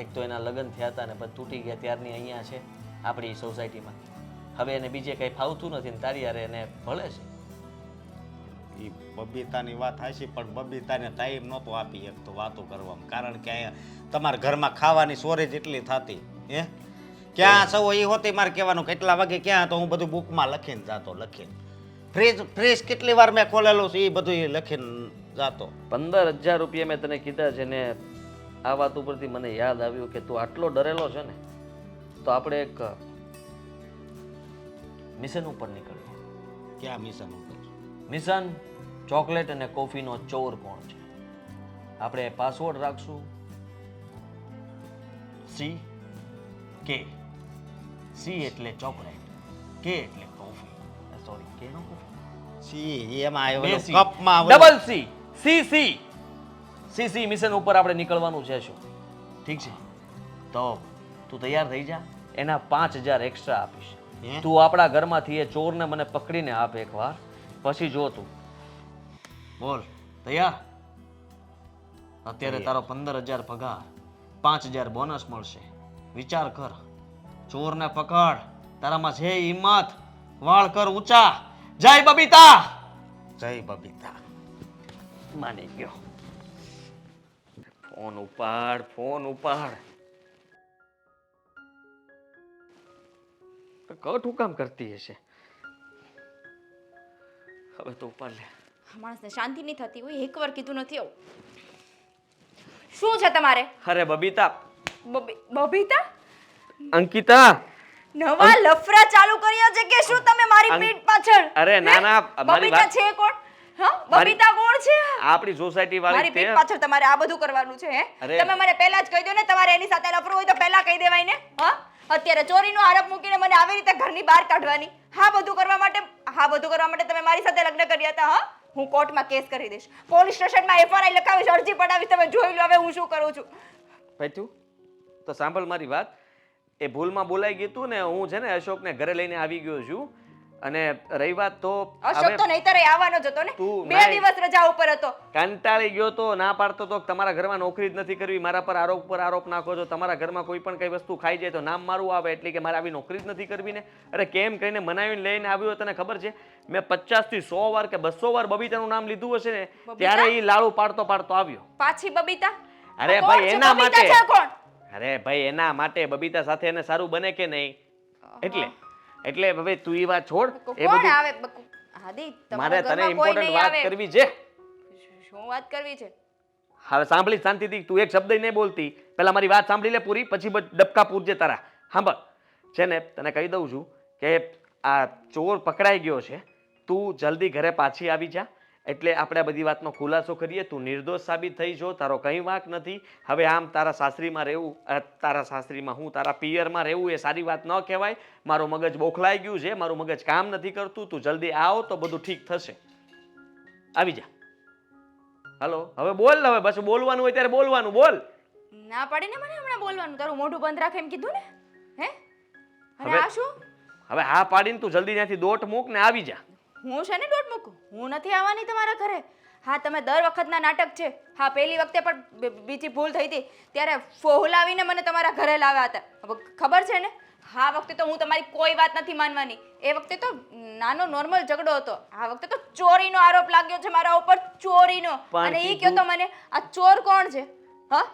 G: એક તો એના લગ્ન થયા હતા ને પછી તૂટી ગયા ત્યારની અહીંયા છે આપણી સોસાયટીમાં. હવે એને બીજે કંઈ ફાવતું નથી ને તારી હારે એને ભળે છે.
A: એ બબીતાની વાત હાચી, પણ બબીતાને ટાઈમ નહોતો આપી એક તો વાતો કરવામાં. કારણ કે અહીંયા તમારા ઘરમાં ખાવાની સોરેજ એટલી થતી. હે ક્યાં સૌ એ હોતી મારે કહેવાનું કેટલા વાગે ક્યાં, તો હું બધું બુકમાં લખીને જાતો. લખીને ફ્રીજ કેટલી વાર મેં ખોલેલું છે એ બધું એ લખીને જાતો.
G: 15,000 રૂપિયા મેં તને કીધા છે ને આ વાત ઉપરથી મને યાદ આવ્યું કે તું આટલો ડરેલો છે ને તો આપણે એક મિશન ઉપર નીકળીએ.
A: ક્યાં મિશન ઉપર?
G: મિશન ચોકલેટ અને કોફીનો ચોર કોણ છે. આપણે પાસવર્ડ રાખશું CK. C એટલે ચોકલેટ, K એટલે કોફી. સોરી, K નો કોફી.
A: સી એમાં
G: બે
A: આવ્યો
G: C.
A: કપમાં
G: ડબલ C. CC મિશન ઉપર આપણે નીકળવાનું છે. શું ઠીક છે? તો તું તૈયાર થઈ જા. એના 5,000 એક્સ્ટ્રા આપીશ.
A: હે?
G: તું આપણા ઘરમાંથી એ ચોરને મને પકડીને આપ એકવાર, પછી જો તું બોલ. તૈયાર? અત્યારે તારો 15,000 પગાર, 5,000 બોનસ મળશે. વિચાર કર. ચોરને પકડ તારામાં છે હિંમત વાળ કર ઊંચા. જય બબીતા.
A: જય બબીતા.
G: માની ગયો. ફોન ઉપાડ, ફોન ઉપાડ. કટ હું કામ કરતી હશે? હવે તો ઉપાડ લે.
E: આ માણસને શાંતિ નહીં થતી હોય, એકવાર કીધું નથી આવું. શું છે તમારે?
G: અરે બબીતા.
E: બબીતા,
G: અંકિતા.
E: નવા લફરા ચાલુ કર્યા છે કે શું તમે મારી પીઠ પાછળ?
G: અરે ના ના, મારી
E: બબીતા
G: વાત
E: છે કોણ? હા, બબીતા કોણ છે?
G: આપણી સોસાયટી
E: મારી
G: વાળી
E: પીઠ
G: તે.
E: પાછળ તમારે આ બધું કરવાનું છે હે?
G: અરે.
E: તમે મને પહેલા જ કહી દો ને, તમારે એની સાથે લફરું હોય તો પહેલા કહી દેવાય ને. હા, અત્યારે ચોરીનો આરોપ મૂકીને મને આવી રીતે ઘરની બહાર કાઢવાની. હા, બધું કરવા માટે તમે મારી સાથે લગ્ન કર્યા હતા. હા, હું કોર્ટમાં કેસ કરી દઈશ, પોલીસ સ્ટેશનમાં એફઆરઆઈ લખાવીશ, અરજી પડાવીશ. તમે જોઈ લો હવે હું શું કરું છું.
G: ભાઈ તું તો સાંભળ મારી વાત. એ ભૂલમાં બોલાઈ ગયું તું ને, હું છે ને અશોકને ઘરે લઈને આવી ગયો છું. અને રહી વાત તો
E: અશોક તો નહીતર એ આવવાનો જ હતો ને.
G: તું
E: 2 દિવસ રજા ઉપર હતો.
G: કંટાળી ગયો તો, ના પાડતો તો કે તમારા ઘરમાં નોકરી જ નથી કરવી, મારા પર આરોપ નાખો છો, તમારા ઘરમાં કોઈ પણ કઈ વસ્તુ ખાઈ જાય તો નામ મારું આવે, એટલે કે મારે આવી નોકરી જ નથી કરવી ને. અરે કેમ કહીને મનાવીને લઈને આવ્યો. તને ખબર છે મેં 50 થી 100 વાર કે 200 વાર બબીતાનું નામ લીધું હશે ને, ત્યારે એ લાડુ પાડતો આવ્યો.
E: પાછી બબીતા?
G: અરે
E: કોણ
G: ભાઈ
E: છે?
G: એના
E: બબીતા
G: માટે.
E: છે કોણ?
G: અરે ભાઈ એના માટે બબીતા સાથે એને સારું બને કે નહીં, એટલે હવે તું એ વાત છોડ. એ
E: કોણ
G: બધું
E: આવે? હાદી,
G: મારે
E: તમારા
G: તને
E: ઘરમાં કોઈ
G: ઇમ્પોર્ટન્ટ
E: નહીં
G: વાત
E: આવે.
G: કરવી છે.
E: શું વાત કરવી છે?
G: હવે સાંભળી શાંતિથી, તું એક શબ્દ નહીં બોલતી. પહેલા મારી વાત સાંભળી લે પૂરી, પછી ડબકા પૂરજે તારા. સાંભળ, છે ને તને કહી દઉં છું કે આ ચોર પકડાઈ ગયો છે, તું જલ્દી ઘરે પાછી આવી જા. એટલે આપણે બધી વાતનો ખુલાસો કરીએ. તું નિર્દોષ સાબિત થઈ જો, તારો કંઈ વાંક નથી. હવે આમ તારા સાસરીમાં રહેવું, તારા સાસરીમાં હું તારા પિયરમાં રહેવું એ સારી વાત ન કહેવાય. મારું મગજ બોખલાઈ ગયું છે, મારું મગજ કામ નથી કરતું. તું જલ્દી આવ તો બધું ઠીક થશે. આવી જા. હાલો, હવે બોલ. હવે બસ બોલવાનું હોય ત્યારે બોલવાનું બોલ.
E: ના પાડીને મને હમણાં બોલવાનું. તારું મોઢું બંધ રાખ એમ કીધું ને. હે? અને
G: હવે-
E: આ શું?
G: હવે હા પાડીને તું જલ્દી ત્યાંથી દોટ મૂક ને આવી જા.
E: હું છે ને દોટ મૂકું? હું નથી આવવાની તમારા ઘરે. હા, તમે દર વખતના નાટક છે. હા, પહેલી વખતે પણ બીજી ભૂલ થઈ હતી ત્યારે ફોહલાવીને મને તમારા ઘરે લાવ્યા હતા. હવે ખબર છે ને, હા વખતે તો હું તમારી કોઈ વાત નથી માનવાની. એ વખતે તો નાનો નોર્મલ ઝઘડો હતો. આ વખતે તો ચોરીનો આરોપ લાગ્યો છે મારા ઉપર, ચોરીનો.
G: પણ
E: અને એ
G: કીધું-
E: કહો તો મને, આ ચોર કોણ છે? હા,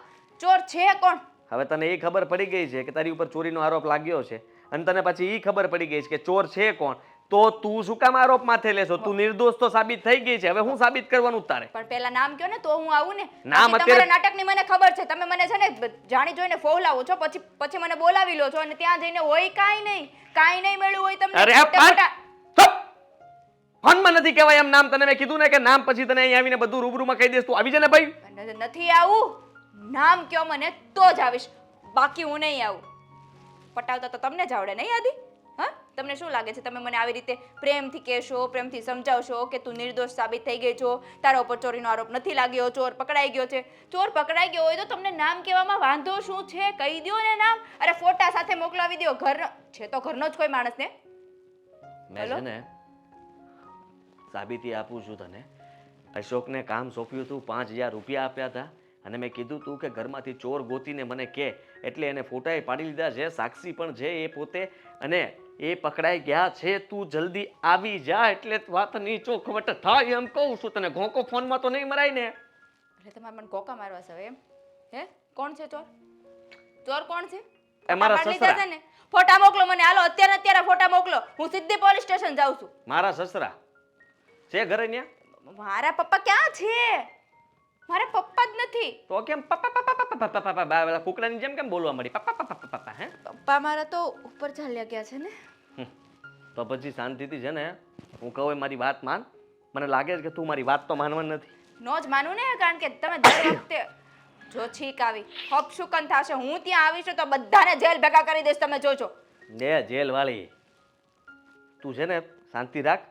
E: ચોર છે કોણ?
G: હવે તને એ ખબર પડી ગઈ છે કે તારી ઉપર ચોરીનો આરોપ લાગ્યો છે, અને તને પછી એ ખબર પડી ગઈ છે કે ચોર છે કોણ, તો તું શું કામ આરોપ માથે લેશો? તું નિર્દોષ તો સાબિત થઈ ગઈ છે. હવે હું સાબિત કરવાનું તારે?
E: પણ પહેલા નામ કયો ને તો હું આવું ને.
G: નામ
E: બાકી
G: અત્યારે-
E: તમારા નાટકની મને ખબર છે. તમે મને છે ને જાણી જોઈને ફોહલાવો છો, પછી મને બોલાવી લો છો, અને ત્યાં જઈને હોય કાંઈ નહીં મળ્યું હોય તમને.
G: અરે
E: ખોટા-
G: ફોનમાં નથી કહેવાય એમ નામ. તને મેં કીધું ને કે નામ પછી તને અહીં આવીને બધું રૂબરૂમાં કહી દઈશ. તું આવી જા ને ભાઈ.
E: નથી આવું. નામ કયો મને તો જ આવીશ, બાકી હું નહીં આવું. પટાવતા તો તમને જ આવડે નહીં આદિ? હા, તમને શું લાગે છે તમે મને આવી રીતે પ્રેમથી કહેશો, પ્રેમથી સમજાવશો કે તું નિર્દોષ સાબિત થઈ ગઈ છો, તારા ઉપર ચોરીનો આરોપ નથી લાગ્યો, ચોર પકડાઈ ગયો છે. ચોર પકડાઈ ગયો હોય તો તમને નામ કહેવામાં વાંધો શું છે? કહી દો ને નામ. અરે ફોટા સાથે મોકલાવી દો. ઘરનો છે તો ઘરનો જ કોઈ માણસ ને.
G: મેં છે ને સાબિતી આપું છું તને. અશોકને કામ સોંપ્યું હતું, 5000 રૂપિયા આપ્યા હતા, અને મેં કીધું તું કે ઘરમાંથી ચોર ગોતીને મને કહે, એટલે એને ફોટાએ પાડી લીધા છે, સાક્ષી પણ છે એ પોતે, અને એ પકડાઈ ગયા છે. તું જલ્દી આવી જા એટલે વાતની ચોખવટ થાય એમ કહું છું તને. ઘોંકો ફોનમાં તો નહીં મરાય ને.
E: એટલે તમારે મને કોકા મારવા છે એમ? હે? કોણ છે ચોર? ચોર કોણ છે?
G: એ મારા
E: પાડી
G: સસરા.
E: લીધા છે ને? ફોટા મોકલો મને. હાલો અત્યારે ફોટા મોકલો. હું સીધી પોલીસ સ્ટેશન જાઉં છું.
G: મારા સસરા છે ઘરે ન્યા?
E: મારા પપ્પા ક્યાં છે? મારા પપ્પા જ નથી.
G: તો કેમ પપ્પા પપ્પા પપ્પા પપ્પા પપ્પા પેલા કુકડાની જેમ કેમ બોલવા મળી? પપ્પા પપ્પા પપ્પા પપ્પા. હે?
E: પપ્પા મારા તો ઉપર ચાલ્યા ગયા છે ને.
G: તો પછી શાંતિથી છે ને હું કહું એ મારી વાત માન. મને લાગે છે કે તું મારી વાત તો માનવાની નથી.
E: નો જ માનું ને, કારણ કે તમે દર વખતે જો છીક આવી હપશુકન થશે. હું ત્યાં આવીશ તો બધાને જેલ ભેગા કરી દઈશ. તમે જોજો.
G: લે જેલ વાળી, તું છે ને શાંતિ રાખ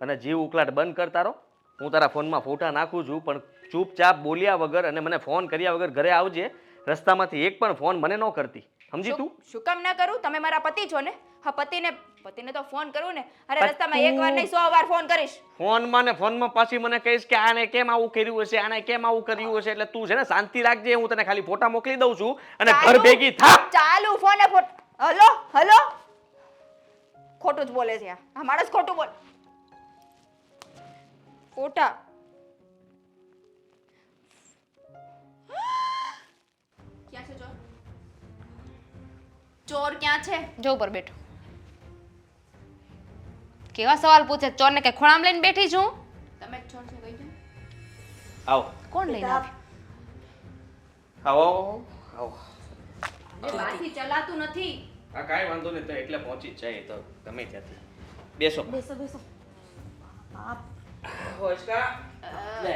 G: અને જીવ ઉકલાટ બંધ કર તારો. હું તારા ફોનમાં ફોટા નાખું છું, પણ ચૂપચાપ બોલ્યા વગર અને મને ફોન કર્યા વગર ઘરે આવજે. રસ્તામાંથી એક પણ ફોન મને ન કરતી, સમજી તું?
E: શું કામ ના કરું? તમે મારા પતિ છો ને. હા, પતિને તો ફોન કરું ને. અરે
G: પણ
E: રસ્તામાં એક વાર નહીં 100 વાર ફોન કરીશ.
G: ફોનમાં પાછી મને કહીશ કે આને કેમ આવું કર્યું હશે, આને કેમ આવું કર્યું હશે. એટલે તું છે ને શાંતિ રાખજે. હું તને ખાલી ફોટા મોકલી દઉં છું અને ઘર ભેગી થા.
E: ચાલુ ફોને હલો. ખોટું જ બોલે છે આ માણસ ખોટું બોલ ખોટા ક્યાં છે ચોર ચોર ક્યાં છે
D: જો ઉપર બેઠો કેવા સવાલ પૂછે ચોરને કે ખોળામાં લઈને બેઠી છું
E: તમે જ ચોર છો કહી દો
G: આવો
D: કોણ લઈને આવે?
G: આવો આવો
E: અરે વાથી ચલાતું નથી
G: આ કાંઈ વાંધો નહીં તો એટલે પહોંચી જ જાય તો ગમે ત્યાંથી બેસો
C: બેસો બેસો
G: હોશકા લે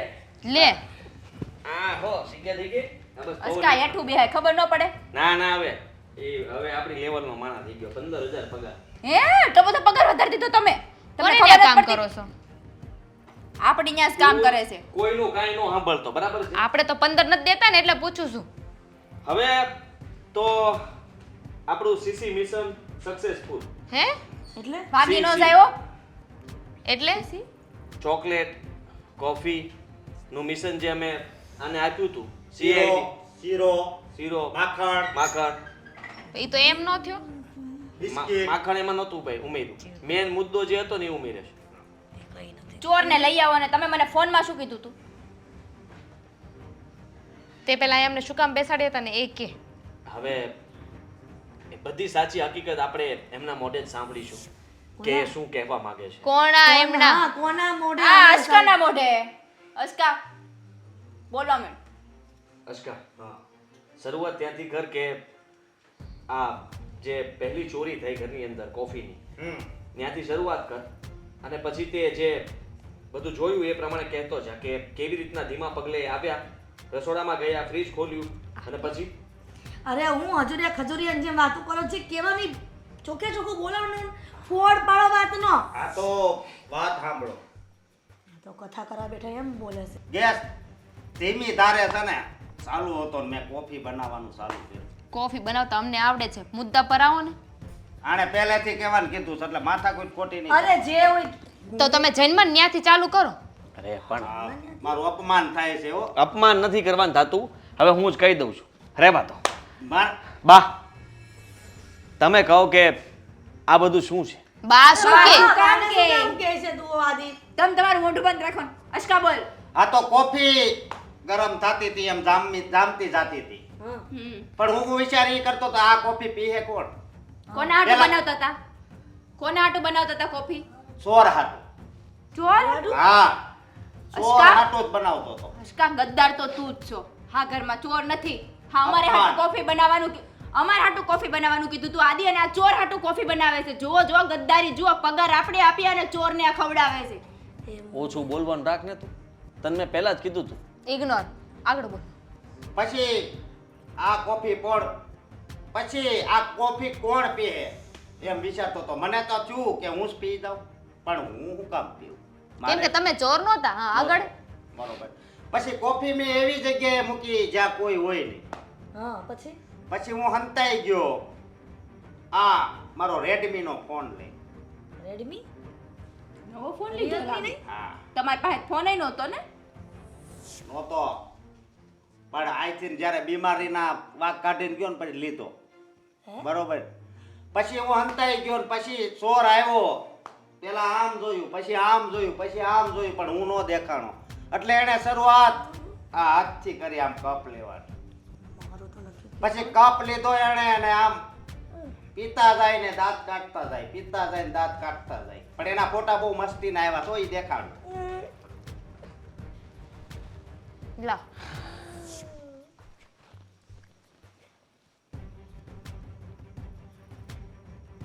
D: લે
G: આ હો શીખ્યા થઈ ગઈ આ બસ
E: અસ્કા હેઠું બેહાય ખબર ન પડે
G: ના હવે હવે આપણી લેવલનો માણસ થઈ ગયો 15000 પગાર
E: હે તો બધો પગાર વધારી દીધો તમે
D: કોને
E: તમને
D: ત્યાં કામ
E: ખબર
D: કરો છો
E: આપણી ન્યા જ કામ કરે છે
G: કોઈનું કાંઈ નો સાંભળતો બરાબર છે
D: આપણે તો 15 નથી દેતા ને એટલે પૂછું છું
G: હવે તો આપણું સીસી મિશન સક્સેસફુલ
D: હે
C: એટલે
E: ભાગી ન
G: સી,
E: જાય હો
D: એટલે
G: ચોકલેટ કોફી નું મિશન જે અમે આને આપ્યું હતું
A: શીરો
G: CID
A: શીરો
G: શીરો
A: માખણ
G: માખણ
D: એ તો એમ ન થયો
A: બિસ્કિટ
G: માખણ એમાં નહોતું ભાઈ ઉમેર્યું મેન મુદ્દો જે હતો ને એ ઉમેરે છે
E: ચોરને લઈ આવો ને તમે મને ફોનમાં શું કીધું તું
D: તે પેલા એમને શું કામ બેસાડ્યા હતા ને એ કે
G: હવે એ બધી સાચી હકીકત આપણે એમના મોઢે જ સાંભળીશું કે એ શું કહેવા માંગે છે
D: કોણા એમના
C: હા, કોના મોઢે
E: આ અસ્કાના મોઢે અસ્કા બોલો મેં
G: અસ્કા શરૂઆત ત્યાંથી કર કે આ જે પહેલી ચોરી થઈ ઘરની અંદર કોફીની ત્યાંથી શરૂઆત કર અને પછી તે જે બધું જોયું એ પ્રમાણે કહેતો છે કે કેવી રીતના ધીમા પગલે આવ્યા રસોડામાં ગયા ફ્રીજ ખોલ્યું અને પછી
C: અરે હું હજુરિયા ખજુરિયા જેમ વાતો કરો છે કેવાની ચોકે ચોખ્ખું બોલાવવાનું ફોડ પાડો વાતનો
A: આ તો વાત સાંભળો
C: આ તો કથા કરવા બેઠા એમ બોલે છે
A: ગેસ ધીમી ધારે છે ને ચાલુ હતો ને મેં કોફી બનાવવાનું ચાલુ કર્યું
D: કોફી બનાવતા અમને આવડે છે મુદ્દા પર આવો ને
A: આણે પહેલેથી કહેવાનું કીધું છે એટલે માથા કોઈ ખોટી નહીં
C: અરે જે હોય
D: તો તમે જન્મ ન્યાથી ચાલુ કરો
G: અરે પણ
A: હા, મારું અપમાન થાય છે હો
G: અપમાન નથી કરવાનું થાતું હવે હું જ કહી દઉં છું રેવા તો
A: બા
G: તમે કહો કે આ બધું શું છે
D: બા શું કે
E: કામ કે
C: કામ કે છે તું આદિ
E: તમે તમારું મોઢું બંધ રાખો ને. અસ્કા બોલ
A: આ તો કોફી ગરમ થતી હતી એમ જામતી જાતી હતી પણ હું વિચાર એ કરતો તો આ કોફી પીએ કોણ
E: કોના હાટું
A: પેલા-
E: બનાવતા હતા કોના હાટું બનાવતા હતા કોફી
A: ચોર હાટું
E: ચોર
A: હા ચોર
E: અસ્કા?
A: હાટું જ બનાવતો હતો
E: અસ્કા ગદ્દાર તો તું જ છો હા ઘરમાં ચોર નથી હા અમારે
A: અપમાન.
E: હાટું કોફી બનાવવાનું અમારે હાટું કોફી બનાવવાનું કીધું તું આદિ અને આ ચોર હાટું કોફી બનાવે છે જુઓ જુઓ ગદ્દારી જુઓ પગાર આપણે આપ્યા અને ચોરને આ ખવડાવે છે
G: ઓછું બોલવાનું રાખ ને તું તને મેં પહેલા જ કીધું તું
D: ઇગ્નોર આગળ બોલ
A: પછી આ કોફી કોણ પછી આ કોફી કોણ પીએ એમ વિચારતો તો મને તો થયું કે હું જ પી જાઉં પણ હું શું કામ પીવું
D: કેમ કે તમે ચોર નહોતા હા આગળ
A: બરોબર પછી કોફી મેં એવી જગ્યાએ મૂકી જ્યાં કોઈ હોય નહીં
C: હા પછી
A: પછી હું હંતાઈ ગયો આ મારો રેડમી નો ફોન લઈ
C: રેડમી
E: નવો ફોન લીધો લાગે.
A: હા
E: તમારી પાસે ફોન નહોતો ને
A: નહોતો પણ આઈથી જ્યારે બીમારીના વાક કાઢીને ગયો ને પછી લીધો બરોબર પછી હું હંતાઈ ગયો ને પછી ચોર આવ્યો પેલા આમ જોયું પછી આમ જોયું પછી આમ જોયું પણ હું નો દેખાણો એટલે એને શરૂઆત આ હાથથી કરી આમ કપ લેવાની
C: મારું તો નથી
A: પછી કપ લીધો એને અને આમ પીતા જાય ને દાંત કાઢતા જાય પીતા જાય ને દાંત કાઢતા જાય પણ એના ફોટા બહુ મસ્તીના આવ્યા તો એ દેખાડું
D: લાવ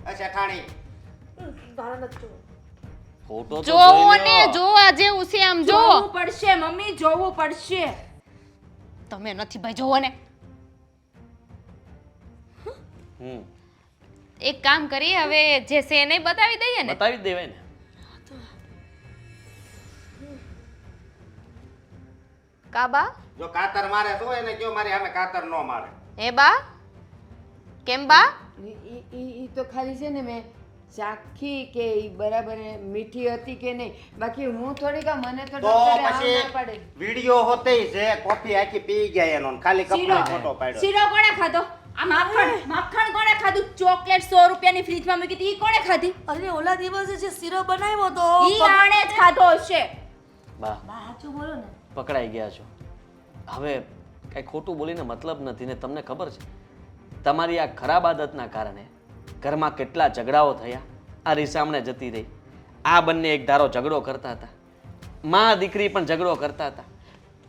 A: અચ્છા ઠાણી
C: તારા નથી જોવું.
G: ફોટો તો
D: જોવો
G: જોઈ
D: ને
G: લ્યો.
D: જોવા જેવું છે આમ જો
E: જોવું પડશે મમ્મી જોવું પડશે
D: તમે નથી ભાઈ જોવો ને
G: હમ
D: એક કામ કરીએ હવે જે છે એને બતાવી દઈએ ને
G: બતાવી જ દેવાય ને
D: કાબા
A: જો કાતર મારે તો એને કયો મારી સામે કાતર ન મારે
D: હે બા કેમ બા
B: ઈ તો ખાલી છે ને મેં ચાખી કે ઈ બરાબર મીઠી હતી કે નહીં બાકી હું થોડીક આ મને તો
A: તો
B: ડોક્ટરે આમ
A: પછી
B: ના પાડે
A: વિડિયો હોતે છે કોફી આખી પી ગયા એનો ને ખાલી કપનો ફોટો પાડ્યો
E: શીરો કોણે ખાધો આ માખણ કોણે ખાધું? ચોકલેટ 100 રૂપિયાની ફ્રીજમાં મૂકી હતી, ઈ કોણે ખાધી?
C: અરે ઓલા દિવસે જે શીરો બનાવ્યો તો
E: ઈ આણે જ ખાધો હશે.
G: બા
C: બા સાચું બોલો ને.
G: પકડાઈ ગયા છો. હવે કઈ ખોટું બોલીને મતલબ નથી ને તમને ખબર છે તમારી આ ખરાબ આદતના કારણે ઘરમાં કેટલા ઝઘડાઓ થયા. આ રીસામણે જતી રહી, આ બંને એક ધારો ઝઘડો કરતા હતા, માં દીકરી પણ ઝઘડો કરતા હતા,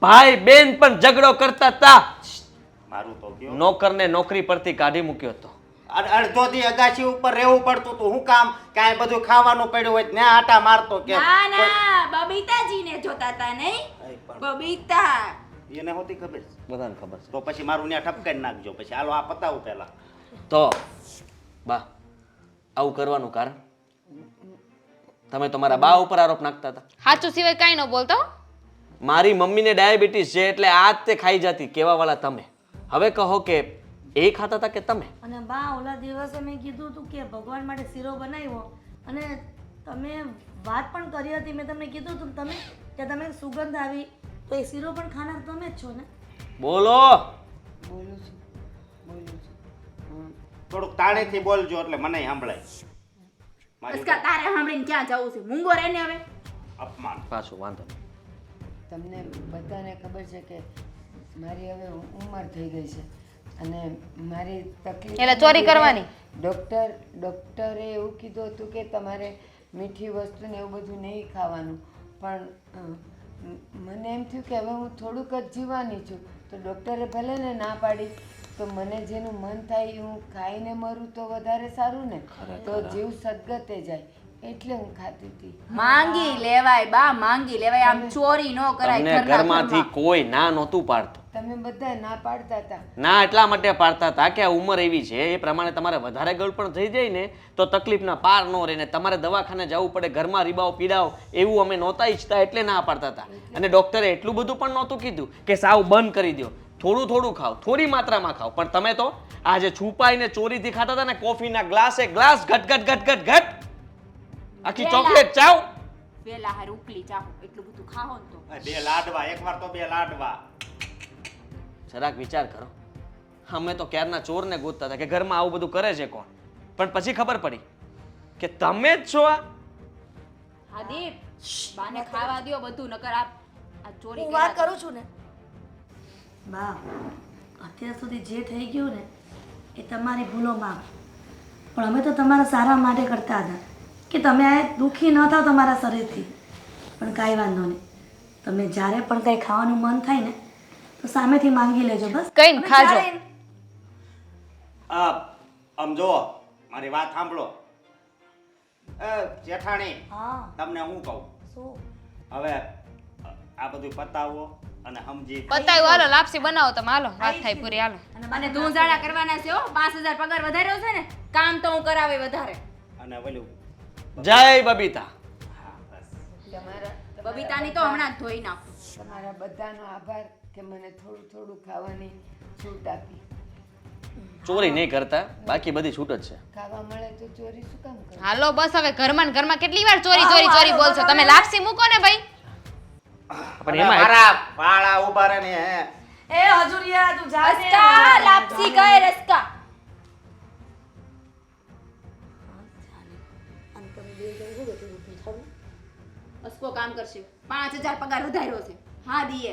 G: ભાઈ બેન પણ ઝઘડો કરતા હતા.
A: મારું તો કયો
G: નોકરને નોકરી પરથી કાઢી મૂક્યો હતો.
A: અડધો દી અગાસી ઉપર રહેવું પડતું હતું. હું કામ કાંઈ બધું ખાવાનું પડ્યું હોય ત્યાં આટા મારતો કે
E: ના ના, બબીતાજીને જોતા હતા નહીં?
A: કોઈ- પણ
E: બબીતા.
A: એને હોતી ખબર છે.
G: બધાને ખબર છે.
A: તો પછી મારું ત્યાં ઠપકાઈ નાખજો. પછી હાલો આ પતાવું પહેલા.
G: તો બા આવું કરવાનું કારણ તમે તમારા બા ઉપર આરોપ નાખતા હતા.
D: સાચું સિવાય કાંઈ ન બોલતો હો.
G: મારી મમ્મીને ડાયાબિટીસ છે એટલે આ જ તે ખાઈ જતી કહેવા વાળા તમે. હવે કહો કે એ ખાતા હતા કે તમે?
C: અને બા ઓલા દિવસે મેં કીધું હતું કે ભગવાન માટે શીરો બનાવ્યો અને તમે વાત પણ કરી હતી. મેં તમને કીધું હતું તમે કે તમે સુગંધ આવી તો એ શીરો પણ ખાનાર તમે જ છો ને.
G: બોલો.
B: બોલું છું.
A: થોડુંક તાળેથી બોલજો એટલે મને સાંભળાય. મારી
E: અસ્કા તારે સાંભળીને ક્યાં જવું છે? મૂંગો રહે ને હવે.
A: અપમાન.
G: પાછું વાંધો નહીં.
B: તમને બધાને ખબર છે કે મારી હવે ઉંમર થઈ ગઈ છે અને મારી તકલીફ
D: એટલે ચોરી કરવાની.
B: ડૉક્ટરે એવું કીધું હતું કે તમારે મીઠી વસ્તુ ને એવું બધું નહીં ખાવાનું, પણ મને એમ થયું કે હવે હું થોડુંક જ જીવવાની છું, તો ડૉક્ટરે ભલે ને ના પાડી તો મને જેનું મન થાય એ હું ખાઈને મરું તો વધારે સારું ને, તો જીવ સદગતે જાય એટલે હું ખાતી હતી.
E: માંગી લેવાય બા, માંગી લેવાય. આમ ચોરી ન કરાય.
G: તમને
E: ઘરના
G: ઘરમાંથી
E: ઘરમાં.
G: કોઈ ના નહોતું પાડતું.
B: તમે બધા ના પાડતા હતા.
G: ના એટલા માટે પાડતા હતા કે આ ઉંમર એવી છે એ પ્રમાણે તમારે વધારે ગળપણ થઈ જાય ને તો તકલીફના પાર ન રહે ને તમારે દવાખાને જવું પડે, ઘરમાં રીબાવ પીડાવ એવું અમે નહોતા ઈચ્છતા એટલે ના પાડતા હતા. અને ડૉક્ટરે એટલું બધું પણ નહોતું કીધું કે સાવ બંધ કરી દો, થોડું થોડું ખાઓ, થોડી માત્રામાં ખાઓ. પણ તમે તો આજે છુપાઈને ચોરીથી ખાતા હતા ને, કોફીના ગ્લાસે ગ્લાસ ઘટ ઘટ ઘટ ઘટ ઘટ, આખી ચોકલેટ ચાવ.
E: વેલા હાર ઉપલી ચાહો એટલું બધું ખાઓ ને તો.
A: બે લાડવા, એકવાર તો બે લાડવા.
G: જરાક વિચાર કરો. અમે તો ક્યારના ચોરને ગોતતા હતા કે ઘરમાં આવું બધું કરે છે કોણ, પણ પછી ખબર પડી કે તમે જ છો.
E: હાદીપ, બાને ખાવા દ્યો બધું, નકર આ ચોરી
C: હું વાત
E: કર્યા
C: કરું છું ને બા. અત્યાર સુધી જે થઈ ગયું ને એ તમારી ભૂલો માફ, પણ અમે તો તમારા સારા માટે કરતા હતા કે તમે દુઃખી ન થાવ તમારા શરીરથી. પણ કાંઈ વાંધો નહીં, તમે જ્યારે પણ કંઈ ખાવાનું મન થાય ને તો સામેથી માંગી લેજો બસ.
D: કઈ
C: અને
D: ખાજો.
C: જ્યારે-
A: આમ જો મારી વાત સાંભળો. જેઠાણી,
C: હા
A: તમને હું કહું,
C: શું
A: હવે આ બધું પતાવો અને સમજી.
D: બતાવ્યું. હાલો લાપસી બનાવો તમે. હાલો વાત થાય પૂરી. હાલો.
E: અને ધૂંઝાડા કરવાના છે હો. 5000 પગાર વધાર્યો છે ને, કામ તો હું કરાવે વધારે.
A: અને ઓલું
G: જય બબીતા.
A: હા, બસ.
E: બબીતાની તો હમણાં જ ધોઈ નાખું.
B: તમારા બધાનો આભાર કે મને થોડું થોડું ખાવાની છૂટ આપી.
G: ચોરી નહીં કરતા, બાકી બધી છૂટ જ છે.
B: ખાવા મળે તો ચોરી શું કામ કરો?
D: હાલો બસ હવે ઘરમાં ને ઘરમાં કેટલી વાર ચોરી ચોરી ચોરી બોલશો તમે? લાપસી મૂકો ને ભાઈ.
G: પણ
A: અને
G: એમાં
A: મારા વાળા ઉભા રહે ને હે.
C: એ હજુરિયા તું જા ને.
E: રસ્કા લાપસી કહે રસ્કા.
C: અને તમે બે જણ શું કીધું? ઊભી થાવ ને.
E: અસકો કામ કરશે. 5000 પગાર વધાર્યો છે. હા દીએ.